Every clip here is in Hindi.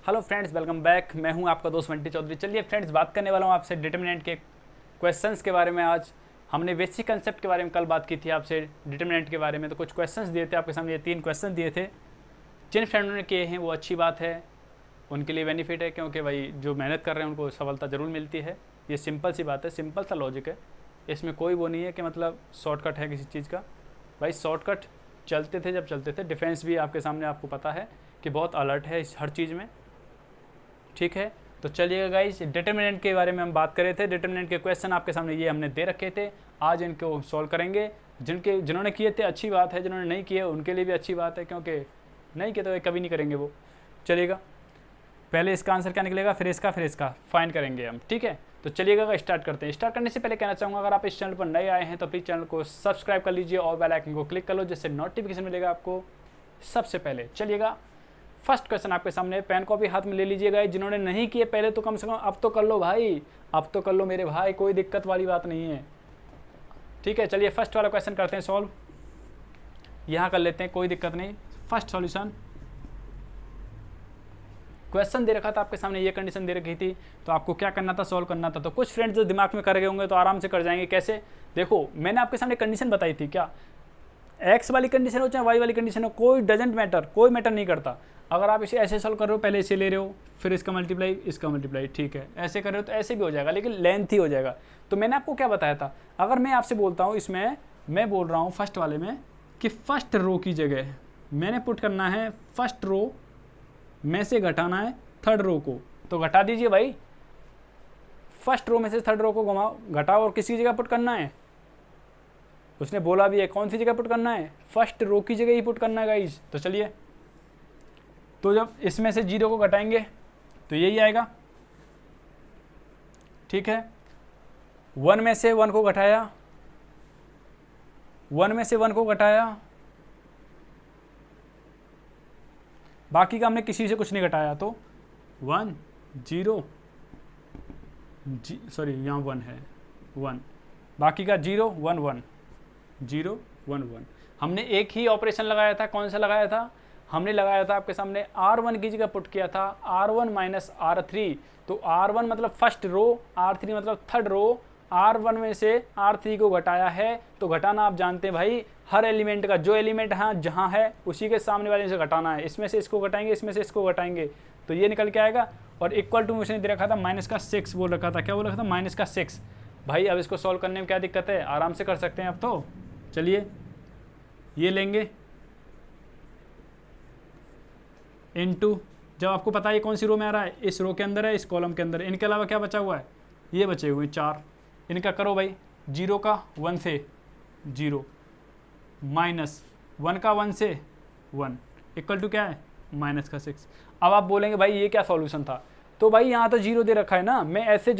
Hello friends, welcome back. मैं हूं आपका दोस्त बंटी चौधरी। चलिए फ्रेंड्स, बात करने वाला हूं आपसे डिटर्मिनेंट के क्वेश्चंस के बारे में। आज हमने बेसिक कंसेप्ट के बारे में कल बात की थी आपसे डिटर्मिनेंट के बारे में। तो कुछ क्वेश्चंस दिए थे आपके सामने, ये 3 क्वेश्चन दिए थे। जिन फ्रेंडों ने किए हैं वो अच्छी बात है, उनके लिए बेनिफिट है, क्योंकि भाई जो मेहनत कर रहे हैं उनको सफलता ज़रूर मिलती है। ये सिंपल सी बात है, सिंपल सा लॉजिक है। इसमें कोई वो नहीं है कि मतलब शॉर्टकट है किसी चीज़ का। भाई शॉर्टकट चलते थे जब चलते थे। डिफेंस भी आपके सामने, आपको पता है कि बहुत अलर्ट है इस हर चीज़ में। ठीक है, तो चलिएगा गाइस, डिटर्मिनेंट के बारे में हम बात कर रहे थे। डिटर्मिनेंट के क्वेश्चन आपके सामने ये हमने दे रखे थे, आज इनको सॉल्व करेंगे। जिन्होंने किए थे अच्छी बात है, जिन्होंने नहीं किए उनके लिए भी अच्छी बात है, क्योंकि नहीं किए तो ये कभी नहीं करेंगे वो। चलिएगा, पहले इसका आंसर क्या निकलेगा, फिर इसका फाइंड करेंगे हम। ठीक है, तो चलिएगा स्टार्ट करते हैं। स्टार्ट करने से पहले कहना चाहूँगा, अगर आप इस चैनल पर नए आए हैं तो प्लीज़ चैनल को सब्सक्राइब कर लीजिए और बेल आइकन को क्लिक कर लो, जिससे नोटिफिकेशन मिलेगा आपको सबसे पहले। चलिएगा, फर्स्ट क्वेश्चन आपके सामने। पेन कॉपी हाथ में ले लीजिएगा। जिन्होंने नहीं किए पहले तो कम से कम अब तो कर लो भाई, अब तो कर लो मेरे भाई, कोई दिक्कत वाली बात नहीं है। ठीक है, चलिए फर्स्ट वाला क्वेश्चन करते हैं सॉल्व। यहाँ कर लेते हैं, कोई दिक्कत नहीं। फर्स्ट सॉल्यूशन, क्वेश्चन दे रखा था आपके सामने, ये कंडीशन दे रखी थी, तो आपको क्या करना था, सॉल्व करना था। तो कुछ फ्रेंड्स जो दिमाग में कर गए होंगे तो आराम से कर जाएंगे। कैसे, देखो मैंने आपके सामने कंडीशन बताई थी, क्या एक्स वाली कंडीशन हो चाहे वाई वाली कंडीशन हो, कोई डजेंट मैटर, कोई मैटर नहीं करता। अगर आप इसे ऐसे सॉल्व कर रहे हो, पहले इसे ले रहे हो, फिर इसका मल्टीप्लाई, ठीक है, ऐसे कर रहे हो तो ऐसे भी हो जाएगा, लेकिन लेंथी हो जाएगा। तो मैंने आपको क्या बताया था, अगर मैं आपसे बोलता हूँ इसमें, मैं बोल रहा हूँ फर्स्ट वाले में कि फर्स्ट रो की जगह मैंने पुट करना है, फर्स्ट रो में से घटाना है थर्ड रो को, तो घटा दीजिए भाई। फर्स्ट रो में से थर्ड रो को घुमाओ, घटाओ और किसी जगह पुट करना है। उसने बोला भी है कौन सी जगह पुट करना है, फर्स्ट रो की जगह ही पुट करना है गाइज। तो चलिए, तो जब इसमें से 0 को घटाएंगे तो यही आएगा। ठीक है, 1 में से 1 को घटाया, 1 में से 1 को घटाया, बाकी का हमने किसी से कुछ नहीं घटाया, तो 1 0, सॉरी यहाँ 1 है, 1, बाकी का 0 1 1, 0 1 1। हमने एक ही ऑपरेशन लगाया था, कौन सा लगाया था, हमने लगाया था आपके सामने R1 की जगह पुट किया था R1 माइनस R3। तो R1 मतलब फर्स्ट रो, R3 मतलब थर्ड रो। R1 में से R3 को घटाया है, तो घटाना आप जानते हैं भाई, हर एलिमेंट का जो एलिमेंट है जहाँ है उसी के सामने वाले से घटाना है। इसमें से इसको घटाएंगे, इसमें से इसको घटाएंगे, तो ये निकल के आएगा। और इक्वल टू मुझे दे रखा था -6 बोल रखा था, क्या बोल रखा था, -6। भाई अब इसको सॉल्व करने में क्या दिक्कत है, आराम से कर सकते हैं अब तो। चलिए ये लेंगे इनटू, जब आपको पता है कौन सी रो में आ रहा है, इस रो के अंदर है, इस कॉलम के अंदर है। इनके अलावा क्या बचा हुआ है, ये बचे हुए 4। इनका करो भाई, 0 का 1 से 0, माइनस 1 का 1 से 1, इक्वल टू क्या है, -6। अब आप बोलेंगे भाई ये क्या सॉल्यूशन था, तो भाई यहाँ तो 0 दे रखा है ना, मैं ऐसे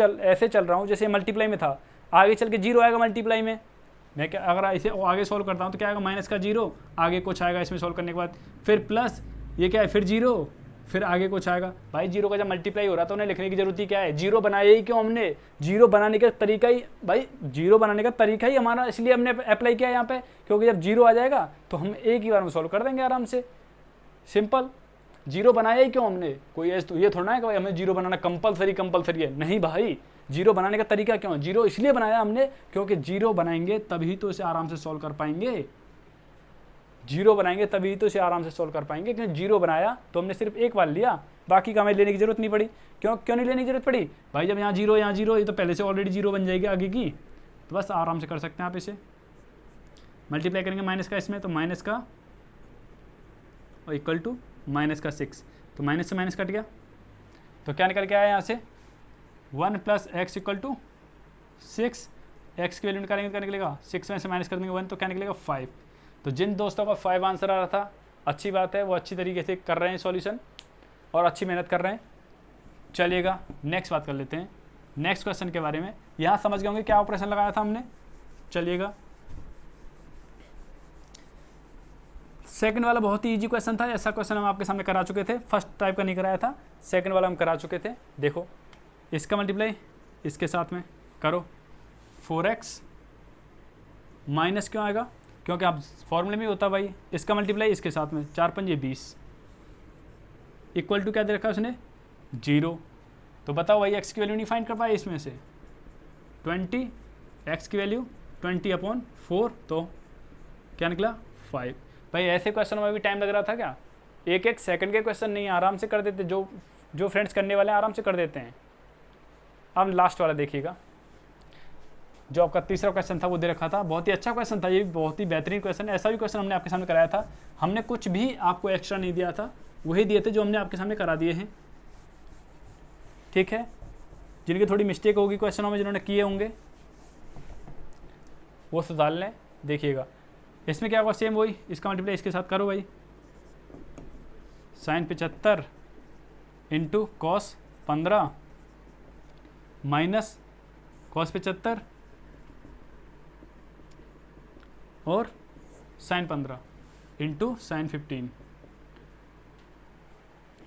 चल रहा हूँ जैसे मल्टीप्लाई में था, आगे चल के 0 आएगा मल्टीप्लाई में। मैं क्या, अगर इसे आगे सॉल्व करता हूँ तो क्या आएगा, -0, आगे कुछ आएगा इसमें सॉल्व करने के बाद, फिर प्लस, ये क्या है, फिर 0, फिर आगे कुछ आएगा। भाई 0 का जब मल्टीप्लाई हो रहा था उन्हें लिखने की जरूरत ही क्या है, 0 बनाया ही क्यों हमने, 0 बनाने का तरीका ही, भाई 0 बनाने का तरीका ही हमारा इसलिए हमने अप्लाई किया यहाँ पे, क्योंकि जब 0 आ जाएगा तो हम एक ही बार में सॉल्व कर देंगे आराम से, सिंपल। 0 बनाया ही क्यों हमने, कोई ये थोड़ा है कि भाई हमें 0 बनाना कंपलसरी है, नहीं भाई। 0 बनाने का तरीका क्यों, 0 इसलिए बनाया हमने क्योंकि 0 बनाएंगे तभी तो इसे आराम से सॉल्व कर पाएंगे, 0 बनाएंगे तभी तो इसे आराम से सॉल्व कर पाएंगे। क्योंकि 0 बनाया तो हमने सिर्फ एक बार लिया, बाकी का हमें लेने की जरूरत नहीं पड़ी। क्यों नहीं लेने की जरूरत पड़ी भाई, जब यहाँ 0 यहाँ 0, ये तो पहले से ऑलरेडी 0 बन जाएगी आगे की, तो बस आराम से कर सकते हैं आप। इसे मल्टीप्लाई करेंगे माइनस का इसमें, तो माइनस का और इक्वल टू -6, तो माइनस से माइनस कट गया, तो क्या निकल के आया यहाँ से, 1 + x = 6। x की वैल्यू निकालेंगे, क्या निकलेगा, 6 में से माइनस कर देंगे 1, तो क्या निकलेगा 5। तो जिन दोस्तों का 5 आंसर आ रहा था, अच्छी बात है, वो अच्छी तरीके से कर रहे हैं सॉल्यूशन और अच्छी मेहनत कर रहे हैं। चलिएगा नेक्स्ट बात कर लेते हैं, नेक्स्ट क्वेश्चन के बारे में। यहाँ समझ गए होंगे क्या ऑपरेशन लगाया था हमने। चलिएगा, सेकंड वाला बहुत ही इजी क्वेश्चन था, ऐसा क्वेश्चन हम आपके सामने करा चुके थे, फर्स्ट टाइप का नहीं कराया था, सेकंड वाला हम करा चुके थे। देखो, इसका मल्टीप्लाई इसके साथ में करो, 4x माइनस क्यों आएगा, क्योंकि आप फॉर्मूले में होता भाई, इसका मल्टीप्लाई इसके साथ में, 4 × 5 = 20, इक्वल टू क्या दे रखा है उसने, 0। तो बताओ भाई एक्स की वैल्यू नहीं फाइंड कर पाए इसमें से, 20, एक्स की वैल्यू 20/4, तो क्या निकला 5। भाई ऐसे क्वेश्चन में भी टाइम लग रहा था क्या? एक एक सेकंड के क्वेश्चन नहीं, आराम से कर देते, जो फ्रेंड्स करने वाले हैं आराम से कर देते हैं। अब लास्ट वाला देखिएगा, जो आपका तीसरा क्वेश्चन था वो दे रखा था, बहुत ही अच्छा क्वेश्चन था, ये बहुत ही बेहतरीन क्वेश्चन। ऐसा भी क्वेश्चन हमने आपके सामने कराया था, हमने कुछ भी आपको एक्स्ट्रा नहीं दिया था, वही दिए थे जो हमने आपके सामने करा दिए हैं। ठीक है, जिनकी थोड़ी मिस्टेक होगी क्वेश्चनों में, जिन्होंने किए होंगे वो सुधार लें। देखिएगा इसमें क्या होगा, सेम वही, इसका मल्टीप्लाई इसके साथ करो भाई, sin 75 into cos 15 minus cos 75 और sin 15 इंटू sin 15।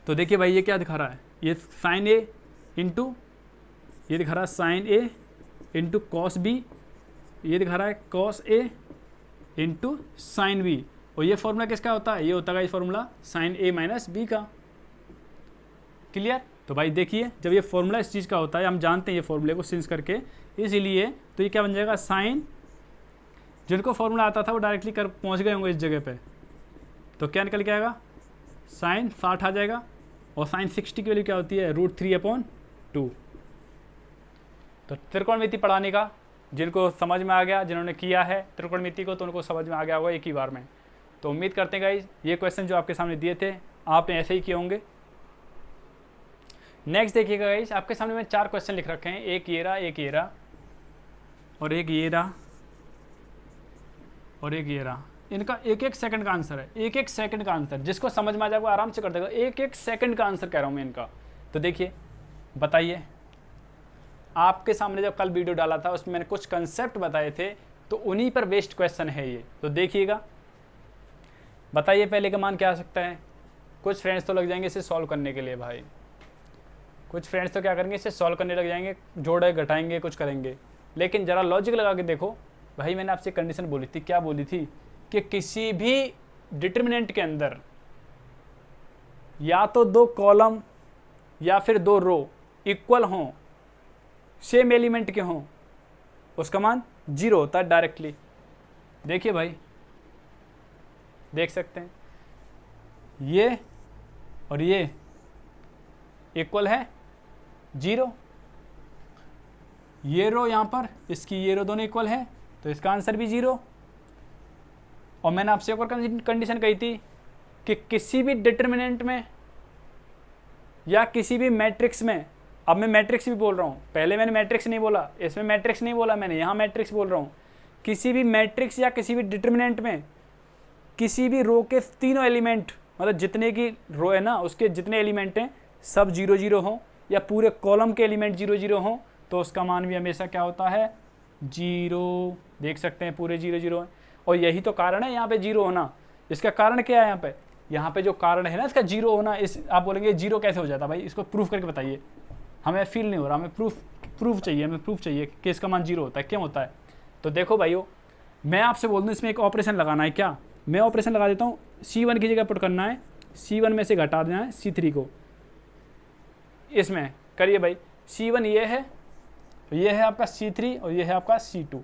तो देखिए भाई ये क्या दिखा रहा है, ये sin a इंटू, ये दिखा रहा है sin a into cos b, ये दिखा रहा है cos a into sine B. और ये फॉर्मूला किसका होता है? ये होता है formula sine A minus B का। क्लियर? तो भाई देखिए जब ये फॉर्मूला इस चीज़ का होता है, हम जानते हैं ये फॉर्मूले को सिंस करके, इसीलिए तो ये क्या बन जाएगा, साइन, जिनको फॉर्मूला आता था वो डायरेक्टली कर पहुंच गए होंगे इस जगह पे, तो क्या निकल के आएगा, साइन 60 आ जाएगा। और साइन 60 की वैल्यू क्या होती है, √3/2। तो त्रिकोणमिति पढ़ाने का जिनको समझ में आ गया, जिन्होंने किया है त्रिकोणमिति को, तो उनको समझ में आ गया होगा एक ही बार में। तो उम्मीद करते हैं गाइस ये क्वेश्चन जो आपके सामने दिए थे आपने ऐसे ही किए होंगे। नेक्स्ट देखिएगा गाइस, आपके सामने मैं 4 क्वेश्चन लिख रखे हैं, एक ये रहा, एक ये रहा, और एक ये रहा, और एक ये रहा। इनका एक एक सेकंड का आंसर है, एक एक सेकंड का आंसर, जिसको समझ में आ जाएगा आराम से कर देगा। एक एक सेकंड का आंसर कह रहा हूँ मैं इनका। तो देखिए बताइए, आपके सामने जब कल वीडियो डाला था उसमें मैंने कुछ कंसेप्ट बताए थे, तो उन्हीं पर बेस्ड क्वेश्चन है ये। तो देखिएगा, बताइए पहले का मान क्या आ सकता है। कुछ फ्रेंड्स तो लग जाएंगे इसे सॉल्व करने के लिए भाई, कुछ फ्रेंड्स तो क्या करेंगे, इसे सॉल्व करने लग जाएंगे, जोड़े घटाएंगे, कुछ करेंगे। लेकिन ज़रा लॉजिक लगा के देखो भाई, मैंने आपसे कंडीशन बोली थी, क्या बोली थी, कि किसी भी डिटर्मिनेंट के अंदर या तो 2 कॉलम या फिर 2 रो इक्वल हों, सेम एलिमेंट के हों, उसका मान 0 होता है डायरेक्टली। देखिए भाई, देख सकते हैं ये और ये इक्वल है 0, ये रो यहाँ पर, इसकी ये रो दोनों इक्वल है, तो इसका आंसर भी 0। और मैंने आपसे एक और कंडीशन कही थी कि किसी भी डिटर्मिनेंट में या किसी भी मैट्रिक्स में, अब मैं मैट्रिक्स भी बोल रहा हूँ, पहले मैंने मैट्रिक्स नहीं बोला, इसमें मैट्रिक्स नहीं बोला मैंने, यहाँ मैट्रिक्स बोल रहा हूँ। किसी भी मैट्रिक्स या किसी भी डिटर्मिनेंट में किसी भी रो के तीनों एलिमेंट, मतलब जितने की रो है ना उसके जितने एलिमेंट हैं सब 0 0 हों, या पूरे कॉलम के एलिमेंट 0 0 हों, तो उसका मान भी हमेशा क्या होता है, 0। देख सकते हैं पूरे 0 0 है। और यही तो कारण है यहाँ पे 0 होना। इसका कारण क्या है, यहाँ पे जो कारण है ना इसका 0 होना, इस आप बोलेंगे 0 कैसे हो जाता भाई, इसको प्रूफ करके बताइए। हमें फील नहीं हो रहा, हमें प्रूफ चाहिए, हमें प्रूफ चाहिए कि इसका मान 0 होता है, क्यों होता है। तो देखो भाइयों, मैं आपसे बोल दूँ इसमें एक ऑपरेशन लगाना है क्या, मैं ऑपरेशन लगा देता हूँ। C1 की जगह पुट करना है, C1 में से घटा देना है C3 को, इसमें करिए भाई। C1 ये है, तो ये है आपका C3 और ये है आपका C2।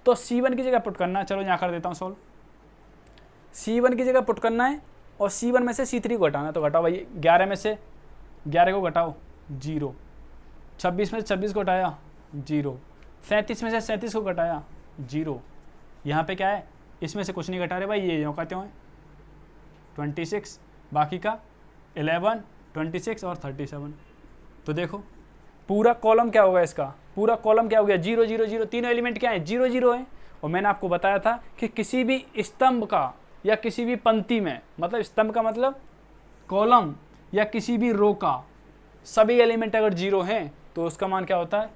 तो C1 की जगह पुट करना है, चलो यहाँ कर देता हूँ सॉल्व। C1 की जगह पुट करना है और C1 में से C3 को घटाना है, तो घटाओ भाई, 11 में से 11 को घटाओ 0, 26 में से 26 को घटाया 0, 37 में से 37 को घटाया 0। यहाँ पे क्या है, इसमें से कुछ नहीं घटा रहे भाई, ये यूँ कहते हैं 26, बाकी का 11, 26 और 37। तो देखो पूरा कॉलम क्या होगा, इसका पूरा कॉलम क्या हो गया, 0 0 0, तीनों एलिमेंट क्या है, 0 0 है। और मैंने आपको बताया था कि किसी भी स्तंभ का या किसी भी पंक्ति में, मतलब स्तंभ का मतलब कॉलम या किसी भी रो का सभी एलिमेंट अगर 0 हैं तो उसका मान क्या होता है,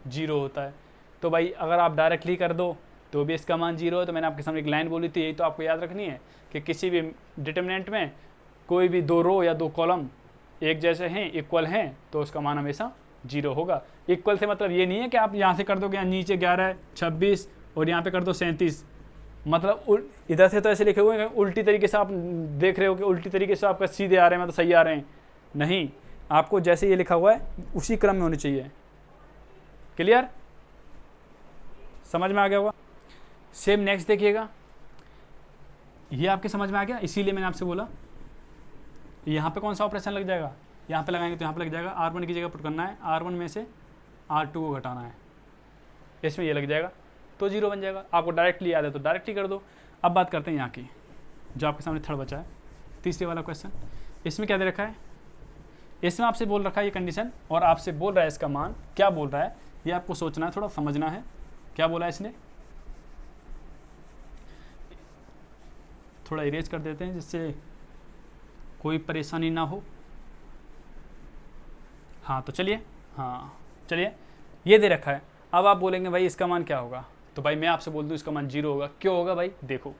0 होता है। तो भाई अगर आप डायरेक्टली कर दो तो भी इसका मान 0 है। तो मैंने आपके सामने एक लाइन बोली थी, यही तो आपको याद रखनी है कि किसी भी डिटर्मिनेंट में कोई भी 2 रो या 2 कॉलम एक जैसे हैं, इक्वल हैं, तो उसका मान हमेशा 0 होगा। इक्वल से मतलब ये नहीं है कि आप यहाँ से कर दोगे, यहाँ नीचे 11 26 और यहाँ पे कर दो 37, मतलब इधर से तो ऐसे लिखे हुए हैं, उल्टी तरीके से आप देख रहे हो कि उल्टी तरीके से आपका सीधे आ रहे हैं, मतलब सही आ रहे हैं, नहीं। आपको जैसे ये लिखा हुआ है उसी क्रम में होनी चाहिए। क्लियर, समझ में आ गया होगा। सेम नेक्स्ट देखिएगा, ये आपके समझ में आ गया, इसीलिए मैंने आपसे बोला यहाँ पे कौन सा ऑपरेशन लग जाएगा, यहाँ पे लगाएंगे तो यहाँ पे लग जाएगा। R1 की जगह पुट करना है, R1 में से R2 को घटाना है, इसमें ये लग जाएगा तो 0 बन जाएगा। आपको डायरेक्टली याद है तो डायरेक्टली कर दो। अब बात करते हैं यहाँ की, जो आपके सामने थर्ड बचा है, तीसरे वाला क्वेश्चन। इसमें क्या दे रखा है, इसमें आपसे बोल रखा है ये कंडीशन, और आपसे बोल रहा है इसका मान क्या बोल रहा है, ये आपको सोचना है, थोड़ा समझना है। क्या बोला है इसने, थोड़ा इरेज कर देते हैं जिससे कोई परेशानी ना हो। हाँ तो चलिए, हाँ चलिए, ये दे रखा है। अब आप बोलेंगे भाई इसका मान क्या होगा, तो भाई मैं आपसे बोल दूं इसका मान 0 होगा। क्यों होगा भाई, देखो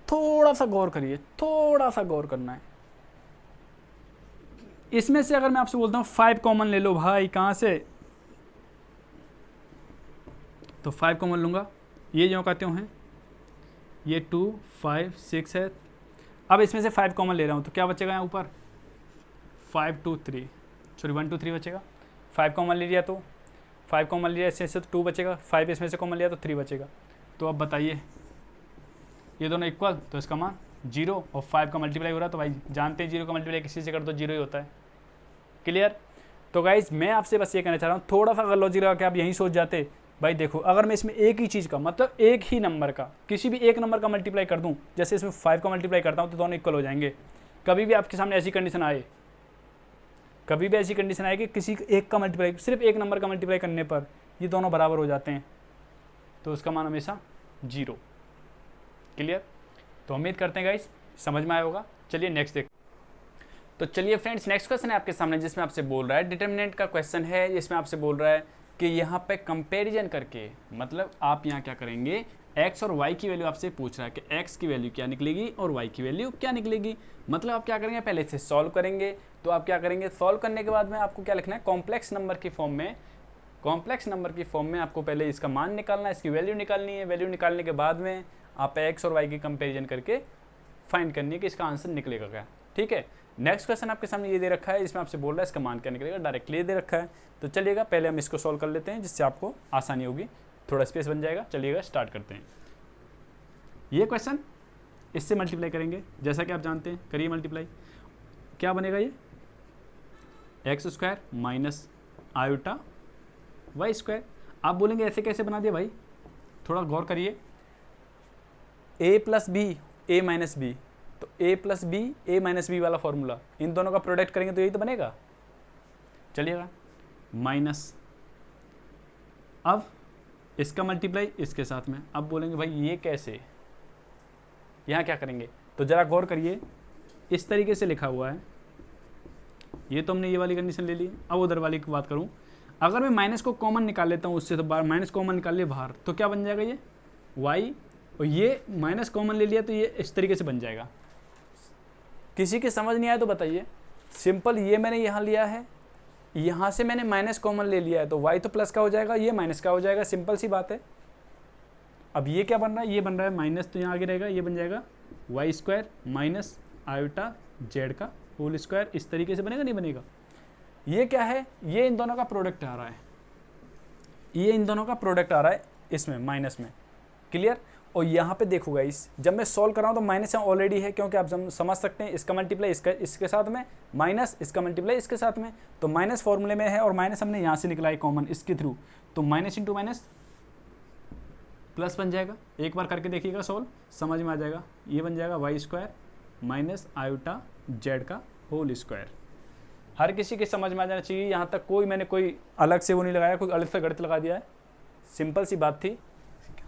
थोड़ा सा गौर करिए, थोड़ा सा गौर करना है। इसमें से अगर मैं आपसे बोलता हूँ 5 कॉमन ले लो भाई, कहाँ से, तो 5 कॉमन लूँगा, ये जो कहते हैं ये 2 5 6 है। अब इसमें से 5 कॉमन ले रहा हूँ तो क्या बचेगा यहाँ ऊपर, 5 2 3 सॉरी 1 2 3 बचेगा। 5 कॉमन ले लिया तो 5 कॉमन लिया, इसमें से तो 2 बचेगा, 5 इसमें से कॉमन लिया तो 3 बचेगा। तो अब बताइए ये दोनों इक्वल, तो इसका मान 0 और 5 का मल्टीप्लाई हो रहा है, तो भाई जानते हैं 0 का मल्टीप्लाई किसी से कर दो 0 ही होता है। क्लियर। तो गाइज मैं आपसे बस ये कहना चाह रहा हूँ, थोड़ा सा अगर लॉजिक लगा के आप यहीं सोच जाते, भाई देखो अगर मैं इसमें एक ही चीज़ का मतलब एक ही नंबर का किसी भी एक नंबर का मल्टीप्लाई कर दूँ, जैसे इसमें 5 का मल्टीप्लाई करता हूँ तो दोनों इक्वल हो जाएंगे। कभी भी आपके सामने ऐसी कंडीशन आए, कभी भी ऐसी कंडीशन आए कि किसी एक का मल्टीप्लाई, सिर्फ एक नंबर का मल्टीप्लाई करने पर ये दोनों बराबर हो जाते हैं, तो उसका मान हमेशा 0। क्लियर। तो उम्मीद करते हैं गाइस समझ में आया होगा। चलिए नेक्स्ट देख। तो चलिए फ्रेंड्स नेक्स्ट क्वेश्चन है आपके सामने, जिसमें आपसे बोल रहा है डिटर्मिनेंट का क्वेश्चन है। इसमें आपसे बोल रहा है कि यहाँ पे कंपैरिजन करके, मतलब आप यहाँ क्या करेंगे, x और y की वैल्यू आपसे पूछ रहा है कि x की वैल्यू क्या निकलेगी और y की वैल्यू क्या निकलेगी। मतलब आप क्या करेंगे, पहले इसे सॉल्व करेंगे। तो आप क्या करेंगे, सॉल्व करने के बाद में आपको क्या लिखना है, कॉम्प्लेक्स नंबर की फॉर्म में, कॉम्प्लेक्स नंबर की फॉर्म में आपको पहले इसका मान निकालना है, इसकी वैल्यू निकालनी है। वैल्यू निकालने के बाद में आप x और y की कंपेरिजन करके फाइंड करनी है कि इसका आंसर निकलेगा क्या। ठीक है। नेक्स्ट क्वेश्चन आपके सामने ये दे रखा है, इसमें आपसे बोल रहा है इसका मान क्या निकलेगा, डायरेक्टली दे रखा है। तो चलिएगा पहले हम इसको सॉल्व कर लेते हैं, जिससे आपको आसानी होगी, थोड़ा स्पेस बन जाएगा। चलिएगा स्टार्ट करते हैं। ये क्वेश्चन इससे मल्टीप्लाई करेंगे, जैसा कि आप जानते हैं, करिए मल्टीप्लाई। क्या बनेगा ये, x² माइनस आयोटा y²। आप बोलेंगे ऐसे कैसे बना दिया भाई, थोड़ा गौर करिए। a plus B a minus B, तो a plus B a minus B वाला फॉर्मूला, इन दोनों का प्रोडक्ट करेंगे तो यही तो बनेगा। चलिएगा माइनस, अब इसका मल्टीप्लाई इसके साथ में। अब बोलेंगे भाई ये कैसे, यहाँ क्या करेंगे, तो ज़रा गौर करिए, इस तरीके से लिखा हुआ है। ये तो हमने ये वाली कंडीशन ले ली। अब उधर वाली की बात करूँ, अगर मैं माइनस को कॉमन निकाल लेता हूँ उससे, तो बाहर माइनस कॉमन निकाल लिया बाहर, तो क्या बन जाएगा ये y, और ये माइनस कॉमन ले लिया तो ये इस तरीके से बन जाएगा। किसी के समझ नहीं आया तो बताइए। सिंपल, ये मैंने यहाँ लिया है, यहाँ से मैंने माइनस कॉमन ले लिया है, तो y तो प्लस का हो जाएगा, ये माइनस का हो जाएगा, सिंपल सी बात है। अब ये क्या बन रहा है, ये बन रहा है माइनस, तो यहाँ आगे रहेगा, ये बन जाएगा y² माइनस आयोटा z का होल स्क्वायर। इस तरीके से बनेगा, नहीं बनेगा। ये क्या है, ये इन दोनों का प्रोडक्ट आ रहा है, ये इन दोनों का प्रोडक्ट आ रहा है इसमें माइनस में। क्लियर। और यहाँ पे देखो गाइस, जब मैं सॉल्व कर रहा हूँ तो माइनस यहाँ ऑलरेडी है, क्योंकि आप समझ सकते हैं इसका मल्टीप्लाई इसके साथ में, माइनस इसका मल्टीप्लाई इसके साथ में, तो माइनस फॉर्मूले में है और माइनस हमने यहाँ से निकला है कॉमन इसके थ्रू, तो माइनस इंटू माइनस प्लस बन जाएगा। एक बार करके देखिएगा सॉल्व, समझ में आ जाएगा। ये बन जाएगा y² माइनस आयोटा z का होल स्क्वायर। हर किसी के समझ में आ जाना चाहिए, यहाँ तक मैंने कोई अलग से वो नहीं लगाया, कोई अलग से गणित लगा दिया है। सिंपल सी बात थी,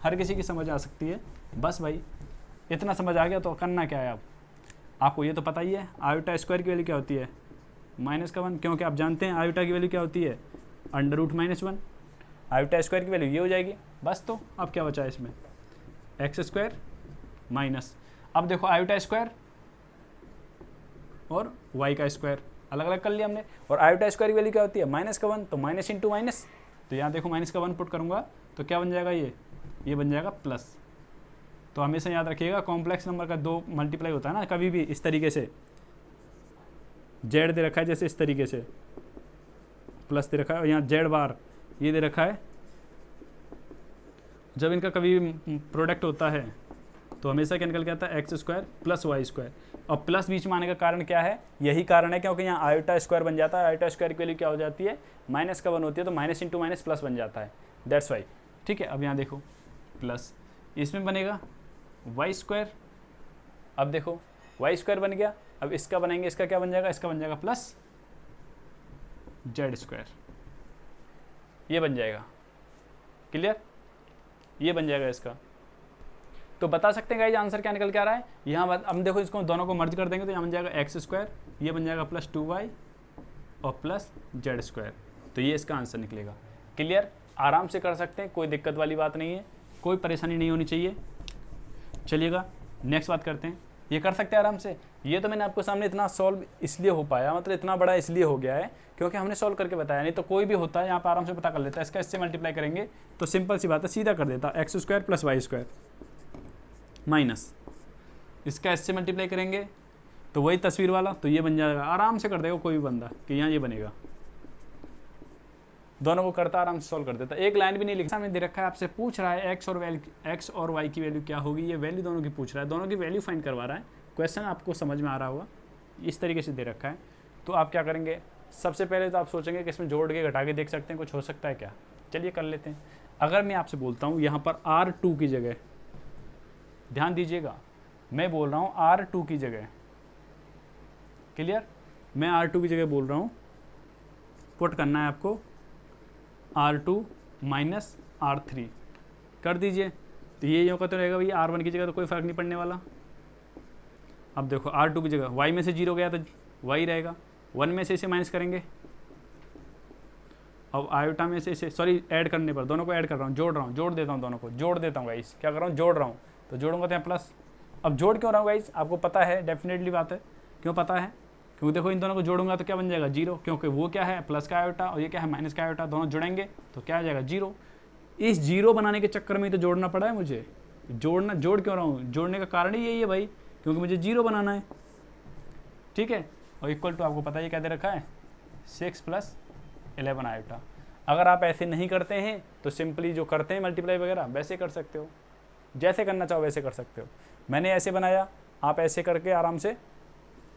हर किसी की समझ आ सकती है। बस भाई इतना समझ आ गया तो करना क्या है, आपको ये तो पता ही है आयोटा स्क्वायर की वैल्यू क्या होती है, -1, क्योंकि आप जानते हैं आयोटा की वैल्यू क्या होती है, √-1। आयोटा स्क्वायर की वैल्यू ये हो जाएगी बस। तो अब क्या बचा है इसमें, x² माइनस, अब देखो आयोटा स्क्वायर और y का स्क्वायर अलग अलग कर लिया हमने, और आयोटा स्क्वायर की वैल्यू क्या होती है, -1, तो माइनस इंटू माइनस, तो यहाँ देखो -1 पुट करूँगा तो क्या बन जाएगा, ये बन जाएगा प्लस। तो हमेशा याद रखिएगा कॉम्प्लेक्स नंबर का 2 मल्टीप्लाई होता है ना कभी भी इस तरीके से, जेड दे रखा है जैसे इस तरीके से, प्लस दे रखा है, और यहाँ जेड बार ये दे रखा है। जब इनका कभी प्रोडक्ट होता है तो हमेशा क्या निकल के आता है, X square plus Y square. और प्लस बीच में आने का कारण क्या है, यही कारण है क्योंकि यहाँ आयोटा स्क्वायर बन जाता है। आयोटा स्क्वायर की वैल्यू क्या हो जाती है, माइनस का 1 होती है, तो माइनस इंटू माइनस प्लस बन जाता है, दैट्स वाई। ठीक है, अब यहाँ देखो प्लस, इसमें बनेगा वाई स्क्वायर। अब देखो वाई स्क्वायर बन गया, अब इसका बनाएंगे, इसका क्या बन जाएगा, इसका बन जाएगा प्लस जेड स्क्वायर, ये बन जाएगा, क्लियर, ये बन जाएगा इसका। तो बता सकते हैं गाइस आंसर क्या निकल के आ रहा है। यहाँ हम देखो इसको दोनों को मर्ज कर देंगे तो यहाँ बन जाएगा एक्स स्क्वायर, ये बन जाएगा प्लस 2y और प्लस जेड स्क्वायर, तो ये इसका आंसर निकलेगा। क्लियर, आराम से कर सकते हैं, कोई दिक्कत वाली बात नहीं है, कोई परेशानी नहीं होनी चाहिए। चलिएगा नेक्स्ट बात करते हैं, ये कर सकते हैं आराम से। ये तो मैंने आपको सामने इतना सॉल्व इसलिए हो पाया, मतलब इतना बड़ा इसलिए हो गया है क्योंकि हमने सॉल्व करके बताया, नहीं तो कोई भी होता है यहाँ पर आराम से पता कर लेता है। इसका इससे मल्टीप्लाई करेंगे तो सिंपल सी बात है, सीधा कर देता, X square plus Y square minus इसका इससे मल्टीप्लाई करेंगे तो वही तस्वीर वाला, तो ये बन जाएगा। आराम से कर देगा कोई भी बंदा कि यहाँ ये बनेगा, दोनों को करता आराम से सॉल्व कर देता, एक लाइन भी नहीं लिखा। सामने दे रखा है, आपसे पूछ रहा है एक्स और वाई की वैल्यू क्या होगी, ये वैल्यू दोनों की पूछ रहा है, दोनों की वैल्यू फाइंड करवा रहा है। क्वेश्चन आपको समझ में आ रहा होगा, इस तरीके से दे रखा है। तो आप क्या करेंगे, सबसे पहले तो आप सोचेंगे कि इसमें जोड़ के घटा के देख सकते हैं कुछ हो सकता है क्या। चलिए कर लेते हैं। अगर मैं आपसे बोलता हूँ यहाँ पर R2 की जगह, ध्यान दीजिएगा मैं बोल रहा हूँ R2 की जगह, क्लियर, मैं R2 की जगह बोल रहा हूँ, पुट करना है आपको R2 माइनस R3 कर दीजिए, तो ये यूँ कहते रहेगा भैया R1 की जगह तो कोई फ़र्क नहीं पड़ने वाला। अब देखो R2 की जगह y में से 0 गया तो y रहेगा, 1 में से इसे माइनस करेंगे, अब आयोटा में से इसे सॉरी ऐड करने पर, दोनों को ऐड कर रहा हूँ, जोड़ रहा हूँ, जोड़ देता हूँ, दोनों को जोड़ देता हूँ गाइस, क्या कर रहा हूँ, जोड़ रहा हूँ, तो जोड़ूंगा तो यहाँ प्लस। अब जोड़ क्यों रहा हूँ गाइस, आपको पता है, डेफिनेटली बात है, क्यों पता है, क्योंकि देखो इन दोनों को जोड़ूंगा तो क्या बन जाएगा 0, क्योंकि वो क्या है प्लस का आयोटा और ये क्या है माइनस का आयोटा, दोनों जुड़ेंगे तो क्या आ जाएगा 0। इस 0 बनाने के चक्कर में तो जोड़ना पड़ा है मुझे, जोड़ क्यों रहा हूँ, जोड़ने का कारण ही यही है भाई, क्योंकि मुझे 0 बनाना है, ठीक है। और इक्वल टू आपको पता है क्या दे रखा है, 6 + 11 आयोटा। अगर आप ऐसे नहीं करते हैं तो सिंपली जो करते हैं मल्टीप्लाई वगैरह वैसे कर सकते हो, जैसे करना चाहो वैसे कर सकते हो। मैंने ऐसे बनाया, आप ऐसे करके आराम से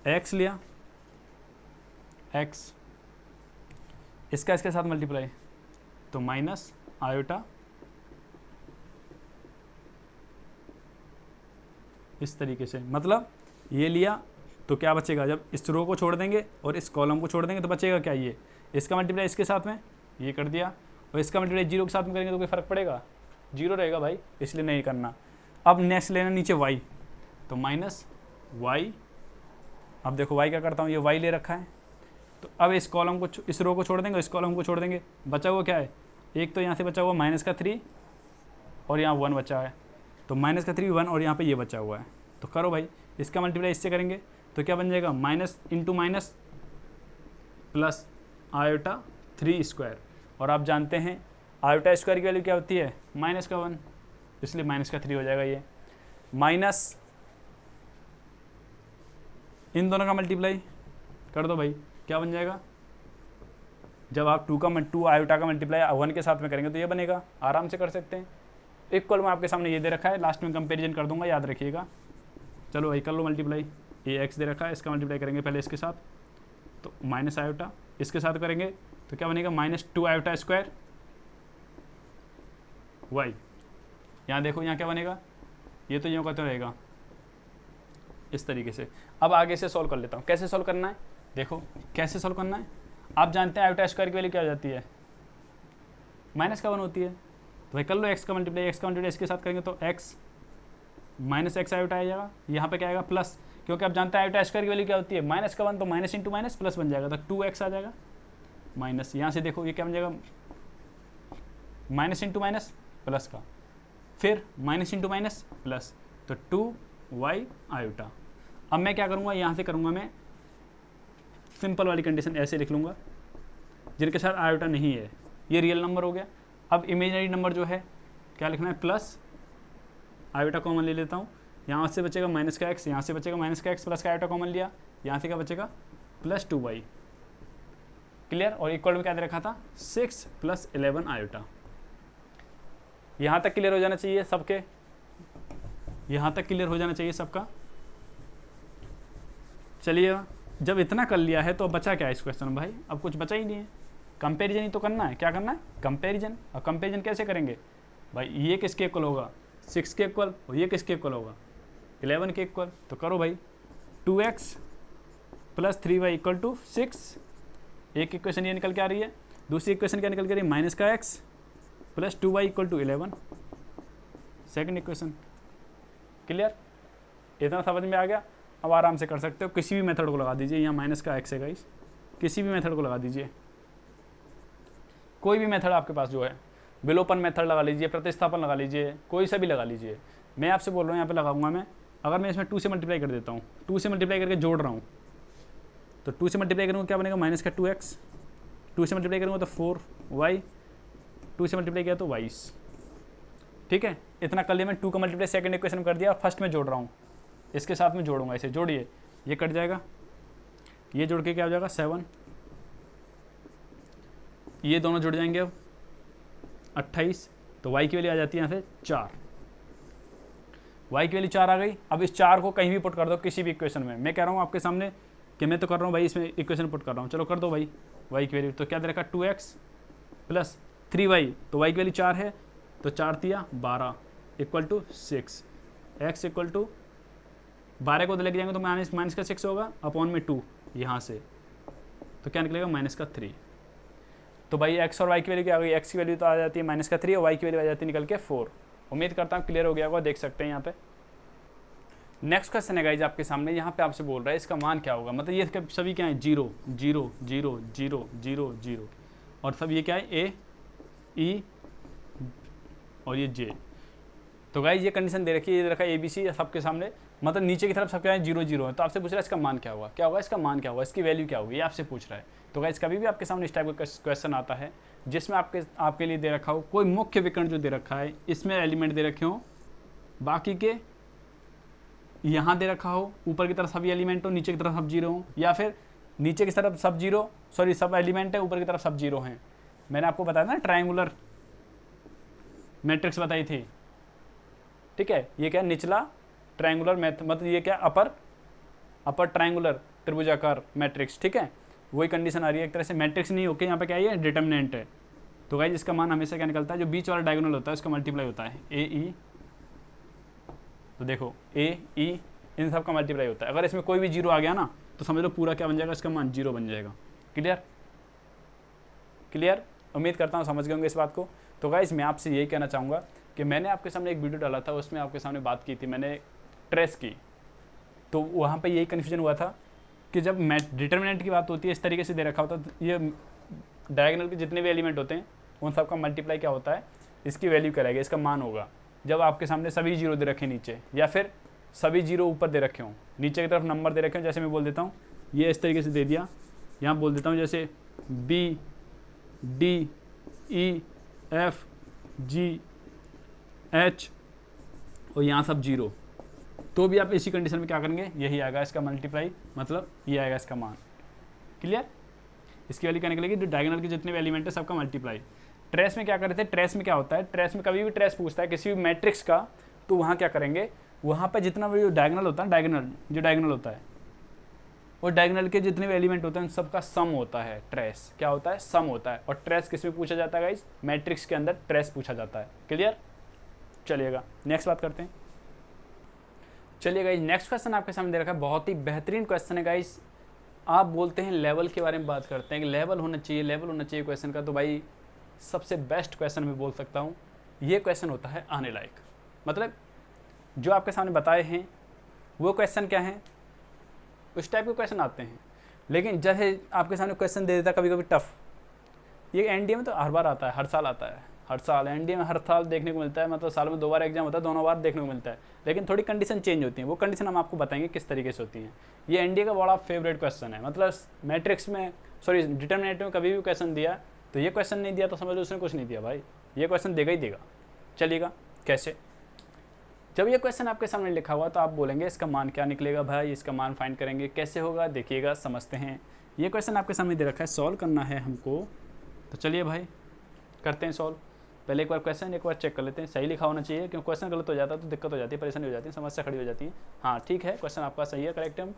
x लिया, x इसका इसके साथ मल्टीप्लाई तो माइनस आयोटा, इस तरीके से, मतलब ये लिया तो क्या बचेगा, जब इस रो को छोड़ देंगे और इस कॉलम को छोड़ देंगे तो बचेगा क्या, ये इसका मल्टीप्लाई इसके साथ में ये कर दिया, और इसका मल्टीप्लाई 0 के साथ में करेंगे तो कोई फ़र्क पड़ेगा, 0 रहेगा भाई, इसलिए नहीं करना। अब नेक्स्ट लेना नीचे y, तो माइनस y, अब देखो y क्या करता हूँ, ये y ले रखा है, तो अब इस कॉलम को, इस रो को छोड़ देंगे, इस कॉलम को छोड़ देंगे, बचा हुआ क्या है, एक तो यहाँ से बचा हुआ -3 और यहाँ 1 बचा है, तो -3 1 और यहाँ पे ये बचा हुआ है, तो करो भाई, इसका मल्टीप्लाई इससे करेंगे तो क्या बन जाएगा, minus into minus plus iota 3 square, और आप जानते हैं आयोटा स्क्वायर की वैल्यू क्या होती है, -1, इसलिए -3 हो जाएगा, ये माइनस इन दोनों का मल्टीप्लाई कर दो भाई, क्या बन जाएगा, जब आप 2 आयोटा का मल्टीप्लाई 1 के साथ में करेंगे तो ये बनेगा, आराम से कर सकते हैं। इक्वल में आपके सामने ये दे रखा है, लास्ट में कंपैरिजन कर दूंगा, याद रखिएगा। चलो भाई कर लो मल्टीप्लाई, ये x दे रखा है, इसका मल्टीप्लाई करेंगे पहले इसके साथ, तो माइनस आयोटा, इसके साथ करेंगे तो क्या बनेगा, -2 आयोटा स्क्वायर y, यहाँ देखो यहाँ क्या बनेगा, ये तो यूँ कहते रहेगा इस तरीके से। अब आगे से सॉल्व कर लेता हूँ, कैसे सॉल्व करना है, देखो कैसे सॉल्व करना है। आप जानते हैं आयोटा स्क्वायर की वैल्यू क्या हो जाती है, -1 होती है, तो भाई कर लो x का मल्टीप्लाई, इसके साथ करेंगे तो x -x आयोटा आ जाएगा, यहाँ पे क्या आएगा प्लस, क्योंकि आप जानते हैं आयोटा स्क्वायर की वैल्यू क्या होती है, -1 तो माइनस इंटू माइनस प्लस बन जाएगा, तो 2x आ जाएगा, माइनस यहाँ से देखो ये क्या बन जाएगा, माइनस इंटू माइनस प्लस का, फिर माइनस इंटू माइनस प्लस, तो 2y आयोटा। अब मैं क्या करूँगा, यहाँ से करूँगा मैं सिंपल वाली कंडीशन ऐसे लिख लूँगा, जिनके साथ आयोटा नहीं है, ये रियल नंबर हो गया। अब इमेजिनरी नंबर जो है क्या लिखना है, प्लस आयोटा कॉमन ले लेता हूँ, यहाँ से बचेगा माइनस का x, यहाँ से बचेगा माइनस का x, प्लस का आयोटा कॉमन लिया, यहाँ से क्या बचेगा प्लस 2y, क्लियर। और इक्वल में क्या दे रखा था 6 + 11 आयोटा। यहाँ तक क्लियर हो जाना चाहिए सबके, यहाँ तक क्लियर हो जाना चाहिए सबका। चलिए जब इतना कर लिया है तो बचा क्या है इस क्वेश्चन में भाई, अब कुछ बचा ही नहीं है, कंपेरिजन ही तो करना है। क्या करना है, कंपेरिजन। और कंपेरिजन कैसे करेंगे भाई, ये किसके इक्वल होगा 6 के इक्वल, और ये किसके इक्वल होगा 11 के इक्वल। तो करो भाई 2x + 3y = 6, एक इक्वेशन ये निकल के आ रही है। दूसरी इक्वेशन क्या निकल के आ रही है, -x + 2y = 11, second equation. Clear, इतना समझ में आ गया। अब आराम से कर सकते हो, किसी भी मेथड को लगा दीजिए। यहाँ -x है गाइस, किसी भी मेथड को लगा दीजिए, कोई भी मेथड आपके पास जो है, विलोपन मेथड लगा लीजिए, प्रतिस्थापन लगा लीजिए, कोई सा भी लगा लीजिए। मैं आपसे बोल रहा हूँ यहाँ पे लगाऊंगा मैं, अगर मैं इसमें 2 से मल्टीप्लाई कर देता हूँ, 2 से मल्टीप्लाई करके जोड़ रहा हूँ, तो 2 से मल्टीप्लाई करूँगा क्या बनेगा -2x, 2 से मल्टीप्लाई करूँगा तो 4y, 2 से मल्टीप्लाई किया तो 22। ठीक है, इतना कर लिया मैं। 2 का मल्टीप्लाई सेकंड इक्वेशन में कर दिया, फर्स्ट में जोड़ रहा हूँ, इसके साथ में जोड़ूंगा। इसे जोड़िए, ये कट जाएगा, ये जोड़ के क्या हो जाएगा 7, ये दोनों जुड़ जाएंगे अब 28। तो y की वैल्यू आ जाती है यहाँ से 4, y की वैल्यू 4 आ गई। अब इस 4 को कहीं भी पुट कर दो किसी भी इक्वेशन में। मैं कह रहा हूँ आपके सामने कि मैं तो कर रहा हूँ भाई, इसमें इक्वेशन पुट कर रहा हूँ, चलो कर दो भाई। y की वैल्यू तो क्या दे रखा 2x + 3y, तो y की वैल्यू 4 है, तो 4 तिया 12 = 6, x = 12 को तो लेके जाएंगे तो माइनस का 6 होगा, अपॉन में 2 यहाँ से, तो क्या निकलेगा -3। तो भाई x और y की वैल्यू क्या आ गई, x की वैल्यू तो आ जाती है -3 और y की वैल्यू आ जाती है निकल के 4। उम्मीद करता हूँ क्लियर हो गया होगा, देख सकते हैं यहाँ पे। नेक्स्ट क्वेश्चन है गाइज आपके सामने, यहाँ पे आपसे बोल रहा है इसका मान क्या होगा। मतलब ये सभी क्या है 0 0 0 0 0 0, और सब ये क्या है a e और ये j। तो गाइज ये कंडीशन दे रखी है, ये दे रखा है ABC सबके सामने, मतलब नीचे की तरफ सब क्या है 0 0 है। तो आपसे पूछ रहा है इसका मान क्या होगा, क्या होगा इसका मान क्या होगा, इसकी वैल्यू क्या होगी, ये आपसे पूछ रहा है। तो गाइज कभी भी आपके सामने इस टाइप का क्वेश्चन आता है जिसमें आपके लिए दे रखा हो कोई मुख्य विकर्ण जो दे रखा है, इसमें एलिमेंट दे रखे हो, बाकी के यहाँ दे रखा हो, ऊपर की तरफ सभी एलिमेंट हो, नीचे की तरफ सब 0 हो, या फिर नीचे की तरफ सब 0 सॉरी सब एलिमेंट है, ऊपर की तरफ सब 0 हैं। मैंने आपको बताया ना ट्रायंगुलर मैट्रिक्स बताई थी, ठीक है। ये क्या निचला ट्रायंगुलर मतलब ये क्या अपर ट्रायंगुलर त्रिभुजाकार मैट्रिक्स, ठीक है। वही कंडीशन आ रही है एक तरह से, मैट्रिक्स नहीं होके यहाँ पे क्या है डिटर्मिनेंट है। तो गाइस इसका मान हमेशा क्या निकलता है, जो बीच वाला डायगोनल होता है उसका मल्टीप्लाई होता है ए ई। तो देखो ए ई इन सब का मल्टीप्लाई होता है। अगर इसमें कोई भी 0 आ गया ना तो समझ लो पूरा क्या बन जाएगा, इसका मान 0 बन जाएगा। क्लियर क्लियर, उम्मीद करता हूँ समझ गए होंगे इस बात को। तो गाइस मैं आपसे यही कहना चाहूँगा कि मैंने आपके सामने एक वीडियो डाला था, उसमें आपके सामने बात की थी मैंने ट्रेस की, तो वहाँ पे यही कन्फ्यूजन हुआ था कि जब डिटर्मिनेंट की बात होती है इस तरीके से दे रखा होता है, ये डायगोनल के जितने भी एलिमेंट होते हैं उन सब का मल्टीप्लाई क्या होता है, इसकी वैल्यू करेगा, इसका मान होगा। जब आपके सामने सभी 0 दे रखे नीचे, या फिर सभी 0 ऊपर दे रखे हों, नीचे की तरफ नंबर दे रखे हों, जैसे मैं बोल देता हूँ ये इस तरीके से दे दिया, यहाँ बोल देता हूँ जैसे B D E F G H और यहाँ सब 0, तो भी आप इसी कंडीशन में क्या करेंगे, यही आएगा इसका मल्टीप्लाई, मतलब ये आएगा इसका मान। क्लियर, इसकी वैल्यू क्या निकलेगी, जो डायगोनल के जितने भी एलिमेंट है सबका मल्टीप्लाई। ट्रेस में क्या करते हैं, ट्रेस में क्या होता है, ट्रेस में कभी भी ट्रेस पूछता है किसी भी मैट्रिक्स का, तो वहाँ क्या करेंगे, वहाँ पर जितना भी डायगोनल होता है, डायगोनल होता है, और डायगोनल के जितने भी एलिमेंट होते हैं सबका सम होता है। ट्रेस क्या होता है, सम होता है। और ट्रेस किस में पूछा जाता है गाइस, मैट्रिक्स के अंदर ट्रेस पूछा जाता है। क्लियर, चलिएगा नेक्स्ट बात करते हैं। चलिए गाइस नेक्स्ट क्वेश्चन आपके सामने दे रखा है, बहुत ही बेहतरीन क्वेश्चन है गाइस। आप बोलते हैं लेवल के बारे में बात करते हैं कि लेवल होना चाहिए क्वेश्चन का, तो भाई सबसे बेस्ट क्वेश्चन मैं बोल सकता हूँ ये क्वेश्चन होता है आने लायक। मतलब जो आपके सामने बताए हैं वो क्वेश्चन क्या है, उस टाइप के क्वेश्चन आते हैं। लेकिन जैसे आपके सामने क्वेश्चन दे देता कभी कभी टफ, ये एनडीए में तो हर बार आता है, हर साल आता है, हर साल एनडीए में हर साल देखने को मिलता है। मतलब साल में 2 बार एग्जाम होता है, दोनों बार देखने को मिलता है, लेकिन थोड़ी कंडीशन चेंज होती है। वो कंडीशन हम आपको बताएंगे किस तरीके से होती हैं। ये एनडीए का बड़ा फेवरेट क्वेश्चन है। मतलब मैट्रिक्स में सॉरी डिटर्मिनेंट में कभी भी क्वेश्चन दिया तो ये क्वेश्चन नहीं दिया तो समझ लो उसने कुछ नहीं दिया भाई, ये क्वेश्चन देगा ही देगा। चलिएगा कैसे, जब ये क्वेश्चन आपके सामने लिखा हुआ तो आप बोलेंगे इसका मान क्या निकलेगा भाई, इसका मान फाइंड करेंगे, कैसे होगा देखिएगा, समझते हैं। ये क्वेश्चन आपके सामने दे रखा है, सॉल्व करना है हमको, तो चलिए भाई करते हैं सॉल्व। पहले एक बार क्वेश्चन एक बार चेक कर लेते हैं, सही लिखा होना चाहिए, क्योंकि क्वेश्चन गलत हो जाता है तो दिक्कत हो जाती है, परेशानी हो जाती है, समस्या खड़ी हो जाती है। हाँ ठीक है, क्वेश्चन आपका सही है, करेक्ट है।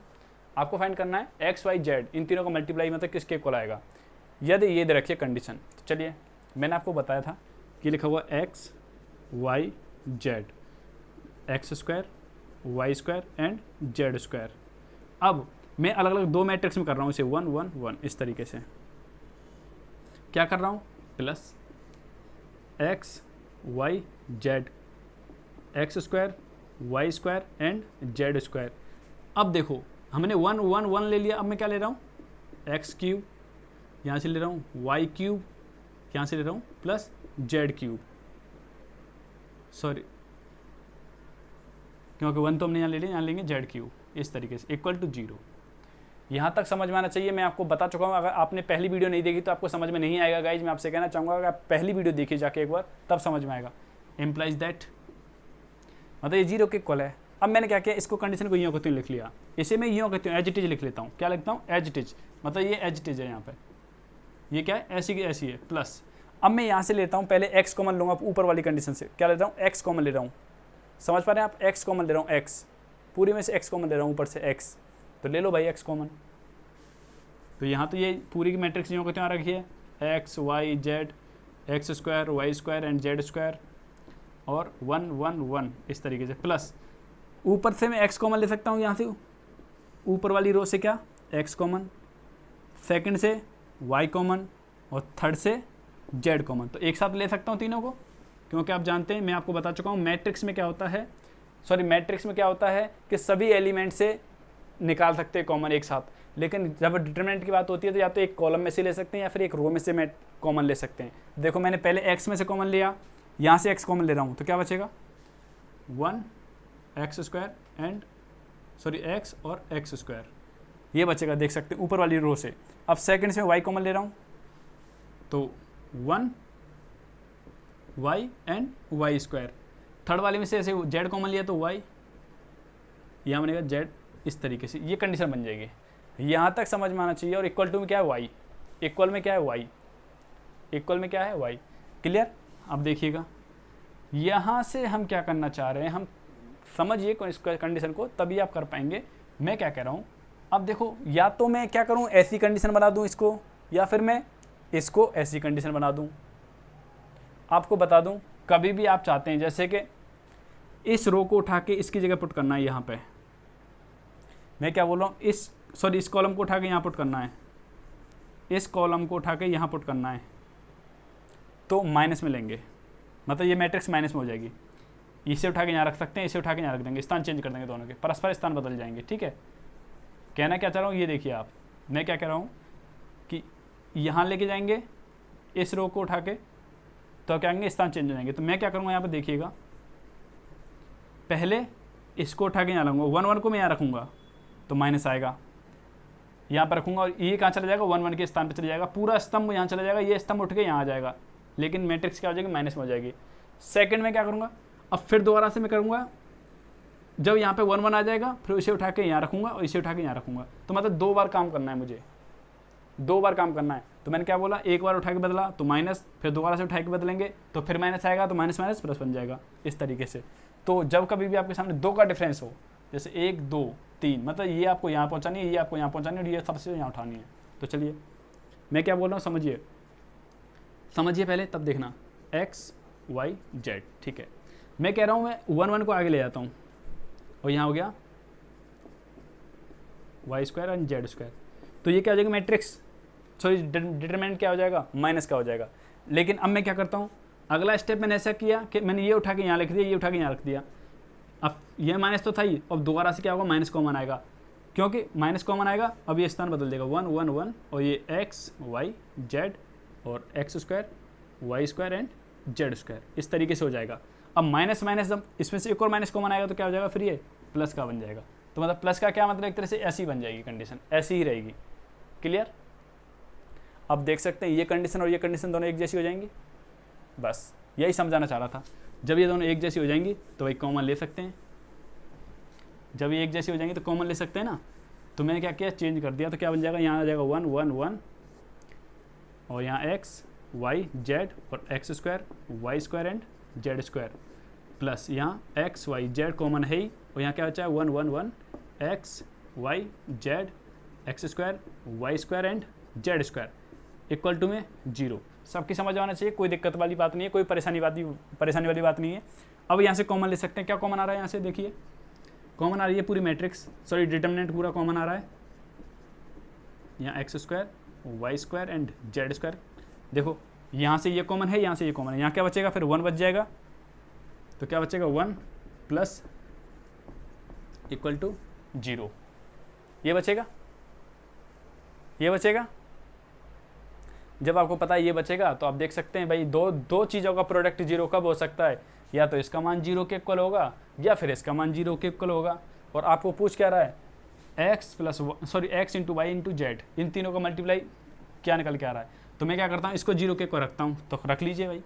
आपको फाइंड करना है एक्स वाई जेड, इन तीनों को मल्टीप्लाई मतलब किसके इक्वल आएगा, यदि ये दे रखिए कंडीशन। तो चलिए मैंने आपको बताया था कि लिखा हुआ X Y Z, X square Y square and Z square. अब मैं अलग अलग दो मैट्रिक्स में कर रहा हूँ इसे, 1 1 1 इस तरीके से क्या कर रहा हूँ, plus X Y Z, X square Y square and Z square. अब देखो हमने 1 1 1 ले लिया, अब मैं क्या ले रहा हूँ, एक्स क्यूब यहाँ से ले रहा हूँ, वाई क्यूब यहाँ से ले रहा हूँ, प्लस जेड क्यूब, सॉरी क्योंकि 1 तो हमने यहाँ ले लिया, यहाँ लेंगे जेड क्यूब, इस तरीके से इक्वल टू 0। यहाँ तक समझ में आना चाहिए। मैं आपको बता चुका हूँ, अगर आपने पहली वीडियो नहीं देखी तो आपको समझ में नहीं आएगा गाइज। मैं आपसे कहना चाहूँगा अगर आप पहली वीडियो देखिए जाके एक बार, तब समझ में आएगा। इम्प्लाइज दैट मतलब ये 0 के इक्वल है। अब मैंने क्या किया, इसको कंडीशन को यूँ कहते हैं लिख लिया, इसे मैं यूँ कहती हूँ एज इट इज लिख लेता हूँ। क्या लिखता हूँ, एज इट इज, मतलब ये एज इट इज है यहाँ पे, ये क्या है ऐसी की ऐसी है, प्लस अब मैं यहाँ से लेता हूँ पहले एक्स कॉमन लूँगा ऊपर वाली कंडीशन से। क्या लेता हूँ, एक्स कॉमन ले रहा हूँ, समझ पा रहे हैं आप, एक्स कॉमन ले रहा हूँ, एक्स पूरी में से एक्स कॉमन ले रहा हूँ ऊपर से एक्स, तो ले लो भाई एक्स कॉमन। तो यहाँ तो ये पूरी की मैट्रिक्स यूँ कहते हैं रखी है, X Y Z, X square Y square and Z square और 1 1 1 इस तरीके से, प्लस ऊपर से मैं एक्स कॉमन ले सकता हूँ यहाँ से, ऊपर वाली रो से क्या एक्स कॉमन, सेकंड से वाई कॉमन और थर्ड से जेड कॉमन। तो एक साथ ले सकता हूँ तीनों को, क्योंकि आप जानते हैं मैं आपको बता चुका हूँ मैट्रिक्स में क्या होता है, मैट्रिक्स में क्या होता है कि सभी एलिमेंट से निकाल सकते हैं कॉमन एक साथ, लेकिन जब डिटरमिनेंट की बात होती है तो या तो एक कॉलम में से ले सकते हैं या फिर एक रो में से मैं कॉमन ले सकते हैं। देखो मैंने पहले एक्स में से कॉमन लिया, यहाँ से एक्स कॉमन ले रहा हूँ, तो क्या बचेगा 1 x square and sorry x और एक्स स्क्वायर, ये बचेगा, देख सकते हैं ऊपर वाली रो से। अब सेकंड से वाई कॉमन ले रहा हूँ, तो 1 Y and Y square, third वाले में से ऐसे जेड कॉमन लिया तो वाई, यहाँ बनेगा जेड, इस तरीके से ये कंडीशन बन जाएगी। यहाँ तक समझ में आना चाहिए। और इक्वल टू में क्या है, वाई, इक्वल में क्या है वाई, इक्वल में क्या है वाई, क्लियर। अब देखिएगा यहाँ से हम क्या करना चाह रहे हैं, हम समझिए इस कंडीशन को, तभी आप कर पाएंगे। मैं क्या कह रहा हूँ, अब देखो या तो मैं क्या करूँ ऐसी कंडीशन बना दूँ इसको, या फिर मैं इसको ऐसी कंडीशन बना दूँ। आपको बता दूँ कभी भी आप चाहते हैं जैसे कि इस रो को उठा के इसकी जगह पुट करना है, यहाँ पे मैं क्या बोल रहा हूँ, इस कॉलम को उठा के यहाँ पुट करना है, इस कॉलम को उठा के यहाँ पुट करना है, तो माइनस में लेंगे, मतलब ये मैट्रिक्स माइनस में हो जाएगी। इसे उठा के यहाँ रख सकते हैं, इसे उठा के यहाँ रख देंगे, स्थान चेंज कर देंगे, दोनों के परस्पर स्थान बदल जाएंगे। ठीक है, कहना क्या चाह रहा हूँ ये देखिए आप, मैं क्या कह रहा हूँ कि यहाँ लेके जाएंगे इस रो को उठा के, तो क्या करेंगे स्थान चेंज हो जाएंगे। तो मैं क्या करूँगा यहाँ पर देखिएगा, पहले इसको उठा के यहाँ रखूँगा, 1 1 को मैं यहाँ रखूँगा तो माइनस आएगा, यहाँ पर रखूँगा और ये कहाँ चला जाएगा 1 1 के स्थान पर चला जाएगा, पूरा स्तंभ यहाँ चला जाएगा, ये स्तंभ उठ के यहाँ आ जाएगा, लेकिन मैट्रिक्स क्या हो जाएगी माइनस में हो जाएगी। सेकंड में क्या करूँगा, अब फिर दोबारा से मैं करूँगा, जब यहाँ पे 1 1 आ जाएगा फिर इसे उठा के यहाँ रखूँगा और इसे उठा के यहाँ रखूँगा, तो मतलब 2 बार काम करना है मुझे, 2 बार काम करना है। तो मैंने क्या बोला, एक बार उठा के बदला तो माइनस, फिर दोबारा से उठा के बदलेंगे तो फिर माइनस आएगा, तो माइनस माइनस प्लस बन जाएगा इस तरीके से। तो जब कभी भी आपके सामने 2 का डिफरेंस हो, जैसे 1 2 3, मतलब ये आपको यहाँ पहुँचानी है, ये आपको यहाँ पहुँचानी है और ये सबसे यहाँ उठानी है। तो चलिए मैं क्या बोल रहा हूँ समझिए, समझिए पहले तब देखना, एक्स वाई जेड। ठीक है, मैं कह रहा हूँ मैं 1 1 को आगे ले जाता हूँ और यहाँ हो गया Y square and Z square, तो ये क्या हो जाएगा मैट्रिक्स, सॉरी डिटरमिनेंट क्या हो जाएगा माइनस का हो जाएगा। लेकिन अब मैं क्या करता हूँ, अगला स्टेप मैंने ऐसा किया कि मैंने ये उठा के यहाँ लिख दिया, ये उठा के यहाँ रख दिया, अब ये माइनस तो था ही, अब दोबारा से क्या होगा माइनस कॉमन आएगा, क्योंकि माइनस कॉमन आएगा अब ये स्थान बदल देगा, 1 1 1 और ये एक्स वाई जेड और X square Y square and Z square, इस तरीके से हो जाएगा। अब माइनस माइनस जब इसमें से एक और माइनस कॉमन आएगा तो क्या हो जाएगा, फिर ये प्लस का बन जाएगा। तो मतलब प्लस का क्या मतलब, एक तरह से ऐसी बन जाएगी कंडीशन, ऐसी ही रहेगी। क्लियर, अब देख सकते हैं ये कंडीशन और ये कंडीशन दोनों एक जैसी हो जाएंगी, बस यही समझाना चाह रहा था। जब ये दोनों एक जैसी हो जाएंगी तो भाई कॉमन ले सकते हैं, जब ये एक जैसी हो जाएंगी तो कॉमन ले सकते हैं ना। तो मैंने क्या किया, चेंज कर दिया, तो क्या बन जाएगा, यहाँ आ जाएगा 1 1 1 और यहाँ एक्स वाई जेड और X square Y square and Z square plus यहाँ एक्स वाई जेड कॉमन है ही, और यहाँ क्या बचा है 1 1 1 X Y Z X square Y square and Z square equal to में 0। सबकी समझ आना चाहिए, कोई दिक्कत वाली बात नहीं है, कोई परेशानी वाली बात नहीं है। अब यहाँ से कॉमन ले सकते हैं, क्या कॉमन आ रहा है यहाँ से, देखिए कॉमन आ रही है पूरी मैट्रिक्स, सॉरी डिटर्मिनेंट पूरा कॉमन आ रहा है। यहाँ X square Y square and Z square, देखो यहाँ से ये कॉमन है, यहाँ से ये कॉमन है, यहाँ क्या बचेगा फिर 1 बच जाएगा, तो क्या बचेगा 1 प्लस इक्वल टू 0, ये बचेगा, ये बचेगा। जब आपको पता है ये बचेगा तो आप देख सकते हैं भाई दो चीज़ों का प्रोडक्ट 0 कब हो सकता है, या तो इसका मान 0 के इक्वल होगा या फिर इसका मान 0 के इक्वल होगा। और आपको पूछ क्या रहा है, x into Y into z, इन तीनों का मल्टीप्लाई क्या निकल के आ रहा है। तो मैं क्या करता हूँ, इसको 0 के इक्वल रखता हूँ, तो रख लीजिए भाई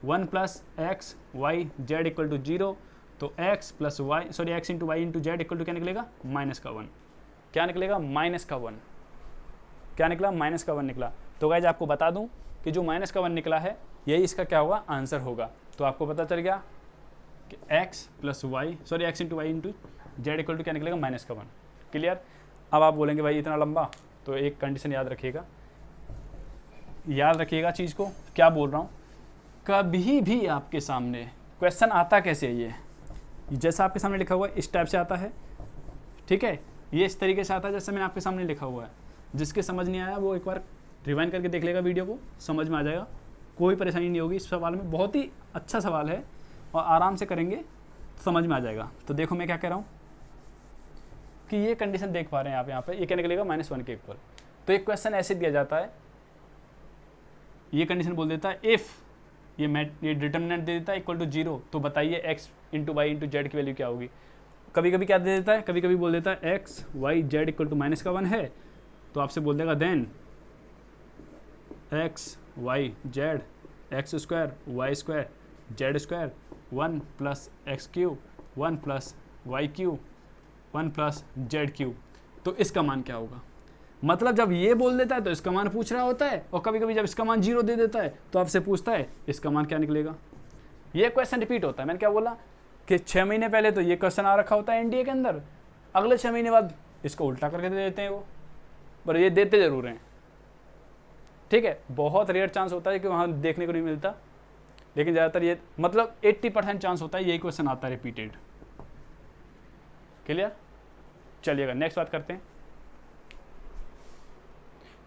1 plus X Y Z equal to 0, तो x into Y into Z equal to क्या निकलेगा, -1। क्या निकलेगा, -1। क्या निकला, -1 निकला। तो गाइज आपको बता दूं कि जो -1 निकला है यही इसका क्या होगा, आंसर होगा। तो आपको पता चल गया कि x into Y into Z equal to क्या निकलेगा, -1। क्लियर। अब आप बोलेंगे भाई इतना लंबा, तो एक कंडीशन याद रखिएगा, चीज़ को क्या बोल रहा हूँ। कभी भी आपके सामने क्वेश्चन आता कैसे है, ये जैसा आपके सामने लिखा हुआ है इस टाइप से आता है, ठीक है, ये इस तरीके से आता है जैसे मैंने आपके सामने लिखा हुआ है। जिसके समझ नहीं आया वो एक बार रिवाइंड करके देख लेगा वीडियो को, समझ में आ जाएगा, कोई परेशानी नहीं होगी इस सवाल में। बहुत ही अच्छा सवाल है और आराम से करेंगे समझ में आ जाएगा। तो देखो मैं क्या कह रहा हूँ कि ये कंडीशन देख पा रहे हैं आप यहाँ पे, ये क्या निकलेगा, -1 के इक्वल। तो एक क्वेश्चन ऐसे दिया जाता है, ये कंडीशन बोल देता है इफ़ ये डिटर्मिनेंट दे देता है इक्वल टू 0, तो बताइए x into Y into Z की वैल्यू क्या होगी। कभी कभी क्या दे देता है, कभी कभी बोल देता है x Y Z equal to -1 है, तो आपसे बोल देगा then x Y Z X square Y square Z square 1 plus X cube 1 plus Y cube 1 plus Z cube. तो इसका मान क्या होगा, मतलब जब ये बोल देता है तो इसका मान पूछ रहा होता है, और कभी कभी जब इसका मान 0 दे देता है तो आपसे पूछता है इसका मान क्या निकलेगा। ये क्वेश्चन रिपीट होता है। मैंने क्या बोला कि 6 महीने पहले तो ये क्वेश्चन आ रखा होता है एनडीए के अंदर, अगले 6 महीने बाद इसको उल्टा करके दे देते हैं वो, पर ये देते जरूर हैं, ठीक है। बहुत रेयर चांस होता है कि वहाँ देखने को नहीं मिलता, लेकिन ज़्यादातर ये मतलब 80% चांस होता है यही क्वेश्चन आता है रिपीटेड। क्लियर। चलिएगा नेक्स्ट बात करते हैं।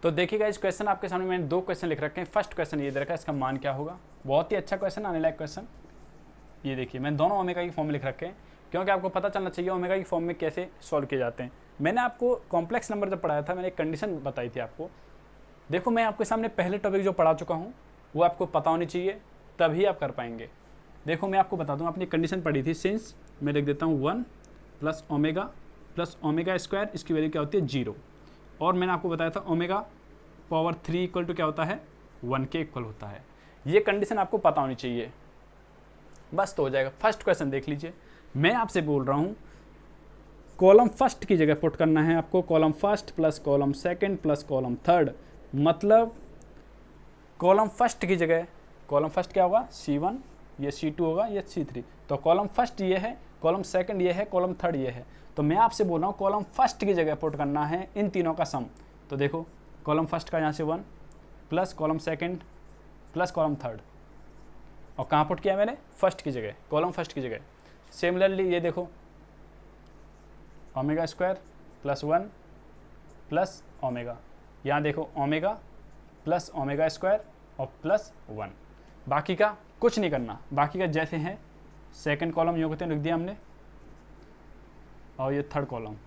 तो देखिएगा इस क्वेश्चन आपके सामने मैंने 2 क्वेश्चन लिख रखे हैं। फर्स्ट क्वेश्चन ये दे रखा है, इसका मान क्या होगा। बहुत ही अच्छा क्वेश्चन, आने लायक क्वेश्चन। ये देखिए मैंने दोनों ओमेगा की फॉर्म में लिख रखे हैं, क्योंकि आपको पता चलना चाहिए ओमेगा की फॉर्म में कैसे सॉल्व किए जाते हैं। मैंने आपको कॉम्प्लेक्स नंबर जब पढ़ाया था, मैंने एक कंडीशन बताई थी आपको। देखो मैं आपके सामने पहले टॉपिक जो पढ़ा चुका हूँ वो आपको पता होनी चाहिए, तभी आप कर पाएंगे। देखो मैं आपको बता दूँ, आपने कंडीशन पढ़ी थी, सिंस मैं लिख देता हूँ 1 प्लस ओमेगा स्क्वायर, इसकी वैल्यू क्या होती है 0। और मैंने आपको बताया था ओमेगा पावर 3 इक्वल टू क्या होता है 1 के इक्वल होता है। ये कंडीशन आपको पता होनी चाहिए, बस तो हो जाएगा। फर्स्ट क्वेश्चन देख लीजिए, मैं आपसे बोल रहा हूँ कॉलम फर्स्ट की जगह पुट करना है आपको, column first plus column second plus column third. मतलब कॉलम फर्स्ट की जगह, कॉलम फर्स्ट क्या होगा C1, ये C2 होगा, ये C3। तो कॉलम फर्स्ट ये है, कॉलम सेकंड ये है, कॉलम थर्ड ये है। तो मैं आपसे बोल रहा हूँ कॉलम फर्स्ट की जगह पुट करना है इन तीनों का सम। तो देखो कॉलम फर्स्ट का यहाँ से 1 plus column second plus column third, और कहाँ पुट किया मैंने, फर्स्ट की जगह, कॉलम फर्स्ट की जगह। सिमिलरली ये देखो omega square plus 1 plus omega, यहाँ देखो ओमेगा प्लस ओमेगा स्क्वायर और प्लस 1। बाकी का कुछ नहीं करना, बाकी का जैसे हैं सेकंड कॉलम यूँ कहते हैं लिख दिया हमने, और ये थर्ड कॉलम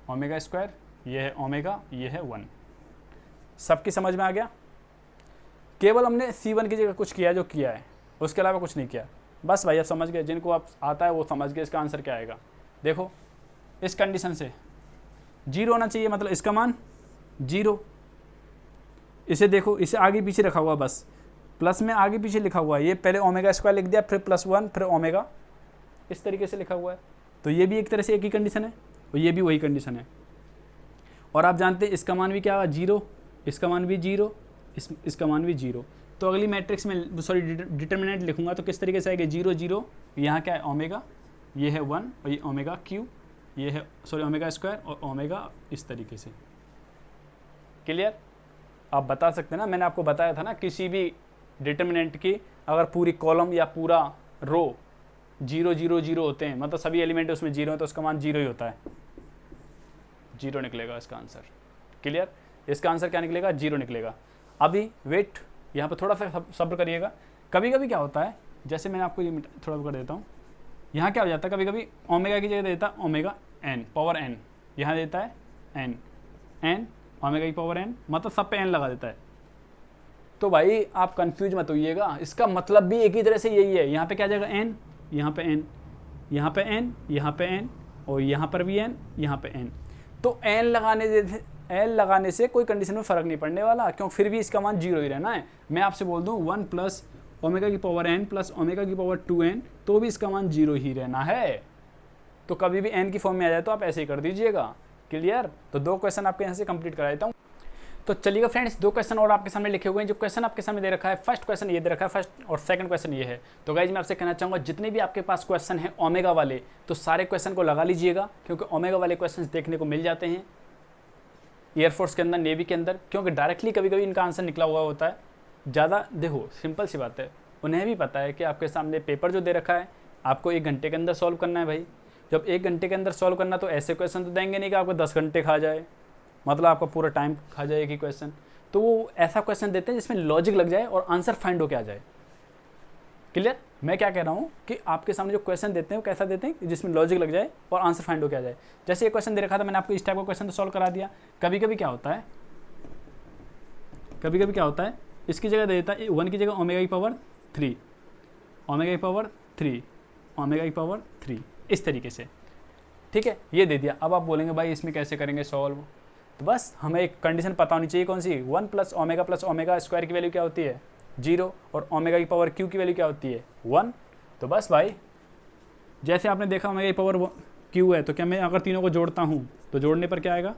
ओमेगा स्क्वायर, ये है ओमेगा, ये है 1। सबकी समझ में आ गया। केवल हमने C1 की जगह कुछ किया जो किया है, उसके अलावा कुछ नहीं किया। बस भाई आप समझ गए, जिनको आप आता है वो समझ गए इसका आंसर क्या आएगा। देखो इस कंडीशन से 0 होना चाहिए, मतलब इसका मान 0। इसे देखो, इसे आगे पीछे रखा हुआ बस, प्लस में आगे पीछे लिखा हुआ है, ये पहले ओमेगा स्क्वायर लिख दिया, फिर +1, फिर ओमेगा, इस तरीके से लिखा हुआ है। तो ये भी एक तरह से एक ही कंडीशन है और ये भी वही कंडीशन है। और आप जानते हैं इसका मान भी क्या होगा, 0, इसका मान भी 0, इसका मान भी 0। तो अगली मैट्रिक्स में सॉरी डिटर्मिनेंट लिखूंगा तो किस तरीके से आएगा, 0 0, यहाँ क्या है ओमेगा, ये है 1 और ये ओमेगा क्यू, ये है सॉरी ओमेगा स्क्वायर और ओमेगा, इस तरीके से। क्लियर? आप बता सकते हैं ना, मैंने आपको बताया था ना, किसी भी डिटर्मिनेंट की अगर पूरी कॉलम या पूरा रो 0 0 0 होते हैं, मतलब सभी एलिमेंट उसमें 0 है, तो उसका मान 0 ही होता है, 0 निकलेगा इसका आंसर। क्लियर? इसका आंसर क्या निकलेगा, 0 निकलेगा। अभी वेट, यहाँ पर थोड़ा सा सब्र करिएगा। कभी कभी क्या होता है, जैसे मैंने आपको ये थोड़ा कर देता हूँ, यहाँ क्या हो जाता है, कभी कभी ओमेगा की जगह देता है ओमेगा n पावर n, यहाँ देता है n ओमेगा की पावर n, मतलब सब पे n लगा देता है। तो भाई आप कंफ्यूज मत होइएगा, इसका मतलब भी एक ही तरह से यही है। यहाँ पे क्या जाएगा n, यहाँ पे n, यहाँ पे n, यहाँ पे n और यहाँ पर भी n, यहाँ पे n। तो n लगाने से कोई कंडीशन में फ़र्क नहीं पड़ने वाला, क्यों, फिर भी इसका मान 0 ही रहना है। मैं आपसे बोल दूँ 1 प्लस ओमेगा की पावर n प्लस ओमेगा की पावर 2n, तो भी इसका मान 0 ही रहना है। तो कभी भी n की फॉर्म में आ जाए तो आप ऐसे ही कर दीजिएगा। क्लियर? तो 2 क्वेश्चन आपके यहाँ से कंप्लीट करा देता हूँ। तो चलिएगा फ्रेंड्स, 2 क्वेश्चन और आपके सामने लिखे हुए हैं। जो क्वेश्चन आपके सामने दे रखा है, फर्स्ट क्वेश्चन ये दे रखा है, फर्स्ट और सेकंड क्वेश्चन ये है। तो गाइज मैं आपसे कहना चाहूँगा, जितने भी आपके पास क्वेश्चन हैं ओमेगा वाले, तो सारे क्वेश्चन को लगा लीजिएगा, क्योंकि ओमेगा वाले क्वेश्चन देखने को मिल जाते हैं एयरफोर्स के अंदर, नेवी के अंदर, क्योंकि डायरेक्टली कभी कभी इनका आंसर निकला हुआ होता है। ज़्यादा देखो, सिंपल सी बात है, उन्हें भी पता है कि आपके सामने पेपर जो दे रखा है आपको 1 घंटे के अंदर सॉल्व करना है। भाई जब 1 घंटे के अंदर सॉल्व करना, तो ऐसे क्वेश्चन तो देंगे नहीं कि आपको 10 घंटे खा जाए, मतलब आपका पूरा टाइम खा जाए एक ही क्वेश्चन। तो वो ऐसा क्वेश्चन देते हैं जिसमें लॉजिक लग जाए और आंसर फाइंड होके आ जाए। क्लियर? मैं क्या कह रहा हूँ कि आपके सामने जो क्वेश्चन देते हैं वो कैसा देते हैं जिसमें लॉजिक लग जाए और आंसर फाइंड होके आ जाए। जैसे ये क्वेश्चन दे रखा था, मैंने आपको इस टाइप का क्वेश्चन तो सॉल्व करा दिया। कभी कभी क्या होता है, इसकी जगह दे देता है 1 की जगह ओमेगा की पावर 3, ओमेगा की पावर 3, ओमेगा की पावर 3, इस तरीके से। ठीक है, ये दे दिया। अब आप बोलेंगे भाई इसमें कैसे करेंगे सॉल्व, तो बस हमें एक कंडीशन पता होनी चाहिए, कौन सी, 1 प्लस ओमेगा स्क्वायर की वैल्यू क्या होती है, 0, और ओमेगा की पावर क्यू की वैल्यू क्या होती है, 1। तो बस भाई, जैसे आपने देखा ओमेगा की पावर क्यू है, तो क्या मैं अगर तीनों को जोड़ता हूँ तो जोड़ने पर क्या आएगा,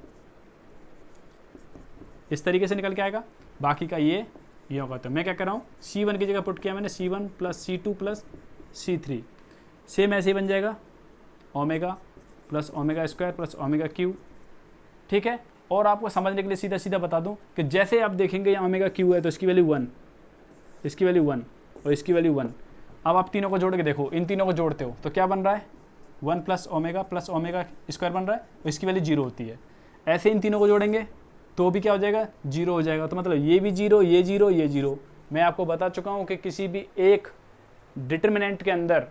इस तरीके से निकल के आएगा। बाकी का ये होगा। तो मैं क्या कर रहा हूँ, C1 की जगह पुट किया मैंने, C1 plus C2 plus C3, same ऐसे ही बन जाएगा, omega plus omega square plus omega cube. ठीक है, और आपको समझने के लिए सीधा सीधा बता दूं कि जैसे आप देखेंगे यहाँ ओमेगा क्यू है तो इसकी वैल्यू 1, इसकी वैल्यू 1 और इसकी वैल्यू 1। अब आप तीनों को जोड़ के देखो, इन तीनों को जोड़ते हो तो क्या बन रहा है, 1 प्लस ओमेगा स्क्वायर बन रहा है और इसकी वैल्यू 0 होती है। ऐसे इन तीनों को जोड़ेंगे तो भी क्या हो जाएगा, 0 हो जाएगा। तो मतलब ये भी 0, ये 0, ये 0। मैं आपको बता चुका हूँ कि किसी भी एक डिटर्मिनेंट के अंदर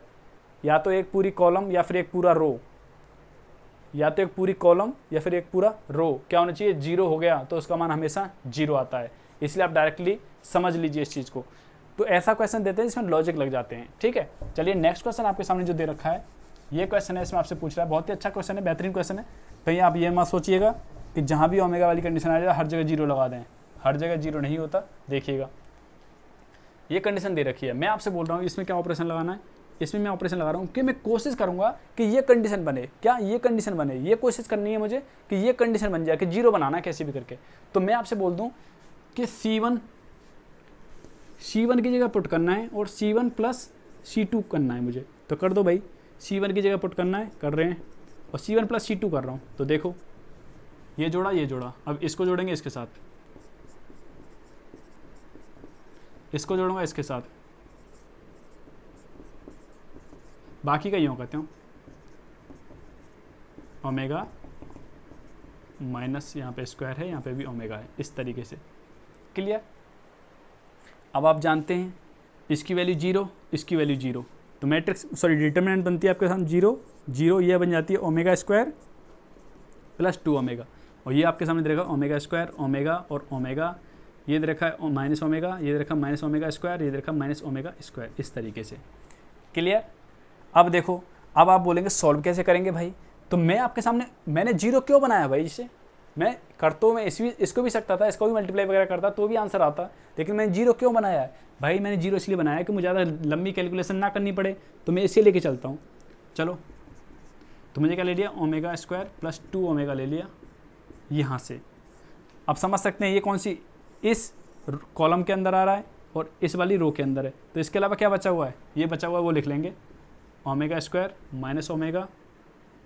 या तो एक पूरी कॉलम या फिर एक पूरा रो, या तो एक पूरी कॉलम या फिर एक पूरा रो क्या होना चाहिए, 0 हो गया तो उसका मान हमेशा 0 आता है। इसलिए आप डायरेक्टली समझ लीजिए इस चीज़ को। तो ऐसा क्वेश्चन देते हैं जिसमें लॉजिक लग जाते हैं। ठीक है, चलिए नेक्स्ट क्वेश्चन आपके सामने जो दे रखा है, ये क्वेश्चन है, इसमें आपसे पूछ रहा है, बहुत ही अच्छा क्वेश्चन है, बेहतरीन क्वेश्चन है। कहीं आप ये मत सोचिएगा कि जहाँ भी ओमेगा वाली कंडीशन आ जाए हर जगह 0 लगा दें, हर जगह 0 नहीं होता। देखिएगा ये कंडीशन दे रखी है, मैं आपसे बोल रहा हूँ इसमें क्या ऑपरेशन लगाना है। इसमें मैं ऑपरेशन लगा रहा हूँ कि मैं कोशिश करूँगा कि ये कंडीशन बने, क्या ये कंडीशन बने, ये कोशिश करनी है मुझे कि ये कंडीशन बन जाए कि 0 बनाना है कैसे भी करके। तो मैं आपसे बोल दूँ कि C1 की जगह पुट करना है और C1 प्लस C2 करना है मुझे। तो कर दो भाई, C1 की जगह पुट करना है, कर रहे हैं, और C1 प्लस C2 कर रहा हूँ। तो देखो ये जोड़ा, ये जोड़ा, अब इसको जोड़ेंगे इसके साथ, इसको जोड़ूंगा इसके साथ, बाकी का यूँ कहते हूँ ओमेगा माइनस, यहाँ पे स्क्वायर है, यहाँ पे भी ओमेगा है, इस तरीके से। क्लियर? अब आप जानते हैं इसकी वैल्यू 0, इसकी वैल्यू 0, तो मैट्रिक्स सॉरी डिटर्मिनेंट बनती है आपके सामने 0 0, ये बन जाती है ओमेगा स्क्वायर प्लस 2 ओमेगा, और ये आपके सामने दे रखा ओमेगा स्क्वायर, ओमेगा और ओमेगा, ये दे रखा है माइनस ओमेगा, ये दे रखा माइनस ओमेगा स्क्वायर, ये दे रखा माइनस ओमेगा स्क्वायर, इस तरीके से। क्लियर? अब देखो, अब आप बोलेंगे सॉल्व कैसे करेंगे भाई, तो मैं आपके सामने मैंने 0 क्यों बनाया भाई, इसे मैं कर तो मैं इसको भी सकता था, इसको भी मल्टीप्लाई वगैरह करता तो भी आंसर आता, लेकिन मैंने जीरो क्यों बनाया है भाई? मैंने जीरो इसलिए बनाया कि मुझे ज़्यादा लंबी कैलकुलेशन ना करनी पड़े, तो मैं इसे लेके चलता हूँ। चलो, तो मुझे क्या ले लिया, ओमेगा स्क्वायर प्लस 2 ओमेगा ले लिया यहाँ से। अब समझ सकते हैं ये कौन सी इस कॉलम के अंदर आ रहा है और इस वाली रो के अंदर है, तो इसके अलावा क्या बचा हुआ है, ये बचा हुआ है वो लिख लेंगे, omega square minus omega,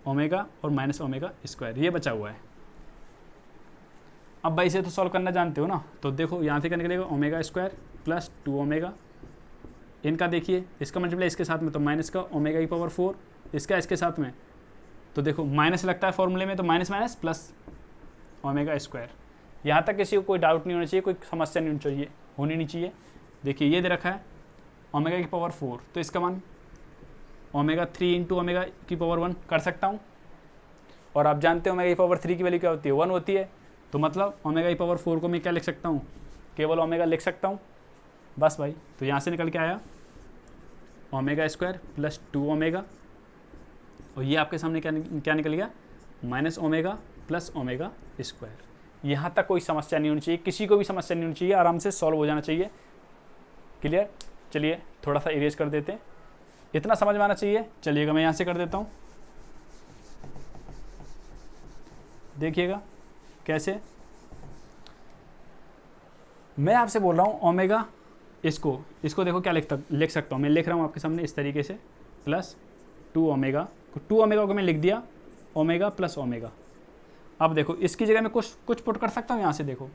omega और माइनस ओमेगा स्क्वायर, ये बचा हुआ है। अब भाई इसे तो सॉल्व करना जानते हो ना, तो देखो यहाँ से क्या निकलेगा, ओमेगा स्क्वायर प्लस 2 ओमेगा, इनका देखिए इसका मल्टीप्लाई इसके साथ में तो माइनस का ओमेगा की पावर 4, इसका इसके साथ में, तो देखो माइनस लगता है फॉर्मूले में, तो minus minus plus omega square. यहाँ तक किसी को कोई डाउट नहीं होना चाहिए, कोई समस्या नहीं होनी नहीं चाहिए। देखिए ये दे रखा है ओमेगा की पावर 4, तो इसका मान ओमेगा 3 इंटू ओमेगा की पावर 1 कर सकता हूँ, और आप जानते हो ओमेगा की पावर 3 की वैल्यू क्या होती है, 1 होती है, तो मतलब ओमेगा की पावर 4 को मैं क्या लिख सकता हूँ, केवल ओमेगा लिख सकता हूँ बस भाई। तो यहाँ से निकल के आया ओमेगा स्क्वायर प्लस 2 ओमेगा, और ये आपके सामने क्या निकल गया, minus omega plus omega square. यहाँ तक कोई समस्या नहीं होनी चाहिए, किसी को भी समस्या नहीं होनी चाहिए, आराम से सॉल्व हो जाना चाहिए। क्लियर? चलिए थोड़ा सा इरेज कर देते हैं, इतना समझ में आना चाहिए। चलिएगा मैं यहाँ से कर देता हूँ, देखिएगा कैसे। मैं आपसे बोल रहा हूँ ओमेगा, इसको देखो क्या लिख सकता हूँ, मैं लिख रहा हूँ आपके सामने इस तरीके से, प्लस 2 ओमेगा, 2 ओमेगा को मैं लिख दिया ओमेगा प्लस ओमेगा। अब देखो इसकी जगह मैं कुछ पुट कर सकता हूँ यहाँ से, देखो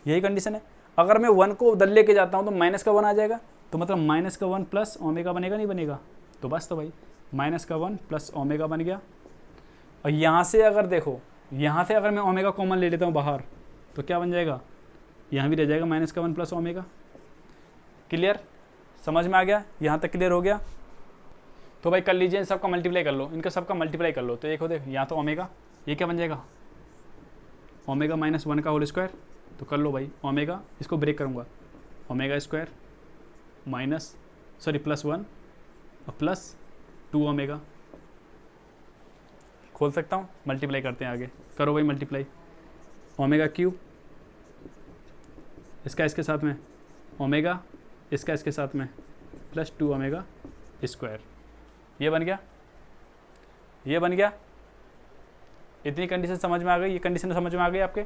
यही कंडीशन है। अगर मैं 1 को उधर लेके जाता हूँ तो माइनस का 1 आ जाएगा, तो मतलब माइनस का 1 प्लस ओमेगा बनेगा, नहीं बनेगा? तो बस, तो भाई माइनस का 1 प्लस ओमेगा बन गया। और यहाँ से अगर देखो, यहाँ से अगर मैं ओमेगा कॉमन ले लेता हूँ बाहर, तो क्या बन जाएगा, यहाँ भी रह जाएगा माइनस का 1 प्लस ओमेगा। क्लियर? समझ में आ गया? यहाँ तक क्लियर हो गया? तो भाई कर लीजिए, इन सबका मल्टीप्लाई कर लो, इनका सबका मल्टीप्लाई कर लो, तो एक हो देख यहाँ तो ओमेगा, ये क्या बन जाएगा, ओमेगा माइनस 1 का होल स्क्वायर, तो कर लो भाई ओमेगा, इसको ब्रेक करूँगा, ओमेगा स्क्वायर प्लस 1 और प्लस 2 ओमेगा, खोल सकता हूँ, मल्टीप्लाई करते हैं आगे, करो भाई मल्टीप्लाई, ओमेगा क्यूब, इसका इसके साथ में ओमेगा, इसका इसके साथ में प्लस 2 ओमेगा स्क्वायर, ये बन गया, ये बन गया। इतनी कंडीशन समझ में आ गई, ये कंडीशन समझ में आ गई आपके?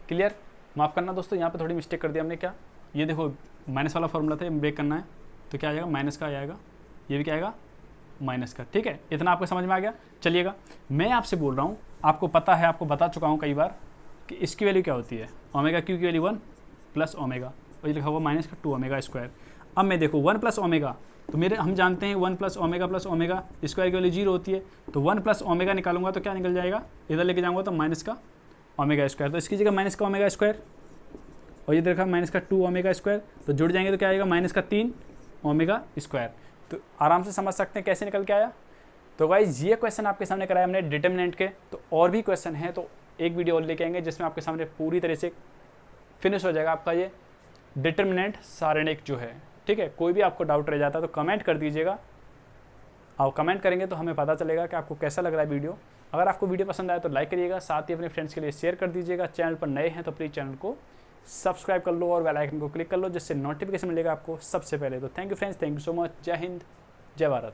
क्लियर? माफ़ करना दोस्तों, यहाँ पे थोड़ी मिस्टेक कर दिया हमने। क्या, ये देखो माइनस वाला फॉर्मूला था, ब्रेक करना है, तो क्या आ जाएगा, माइनस का आ जाएगा, ये भी क्या आएगा, माइनस का। ठीक है, इतना आपको समझ में आ गया? चलिएगा मैं आपसे बोल रहा हूँ, आपको पता है, आपको बता चुका हूँ कई बार कि इसकी वैल्यू क्या होती है, ओमेगा क्यू की वैल्यू 1 प्लस ओमेगा, और ये लिखा हुआ माइनस का 2 ओमेगा स्क्वायर। अब मैं देखो 1 प्लस ओमेगा, तो मेरे हम जानते हैं 1 प्लस ओमेगा स्क्वायर की वैल्यू 0 होती है, तो 1 प्लस ओमेगा निकालूंगा तो क्या निकल जाएगा, इधर लेके जाऊँगा तो माइनस का ओमेगा स्क्वायर, तो इसकी जगह माइनस का ओमेगा स्क्वायर, और ये देखा माइनस का 2 ओमेगा स्क्वायर, तो जुड़ जाएंगे तो क्या आएगा, माइनस का 3 ओमेगा स्क्वायर। तो आराम से समझ सकते हैं कैसे निकल के आया। तो गाइज ये क्वेश्चन आपके सामने कराया हमने डिटर्मिनेंट के, तो और भी क्वेश्चन हैं, तो एक वीडियो और लेके आएंगे जिसमें आपके सामने पूरी तरह से फिनिश हो जाएगा आपका ये डिटर्मिनेंट सारणिक जो है। ठीक है, कोई भी आपको डाउट रह जाता है तो कमेंट कर दीजिएगा, आप कमेंट करेंगे तो हमें पता चलेगा कि आपको कैसा लग रहा है वीडियो। अगर आपको वीडियो पसंद आए तो लाइक करिएगा, साथ ही अपने फ्रेंड्स के लिए शेयर कर दीजिएगा। चैनल पर नए हैं तो प्लीज़ चैनल को सब्सक्राइब कर लो और बेल आइकन को क्लिक कर लो, जिससे नोटिफिकेशन मिलेगा आपको सबसे पहले। तो thank you friends, thank you so much, जय हिंद, जय भारत।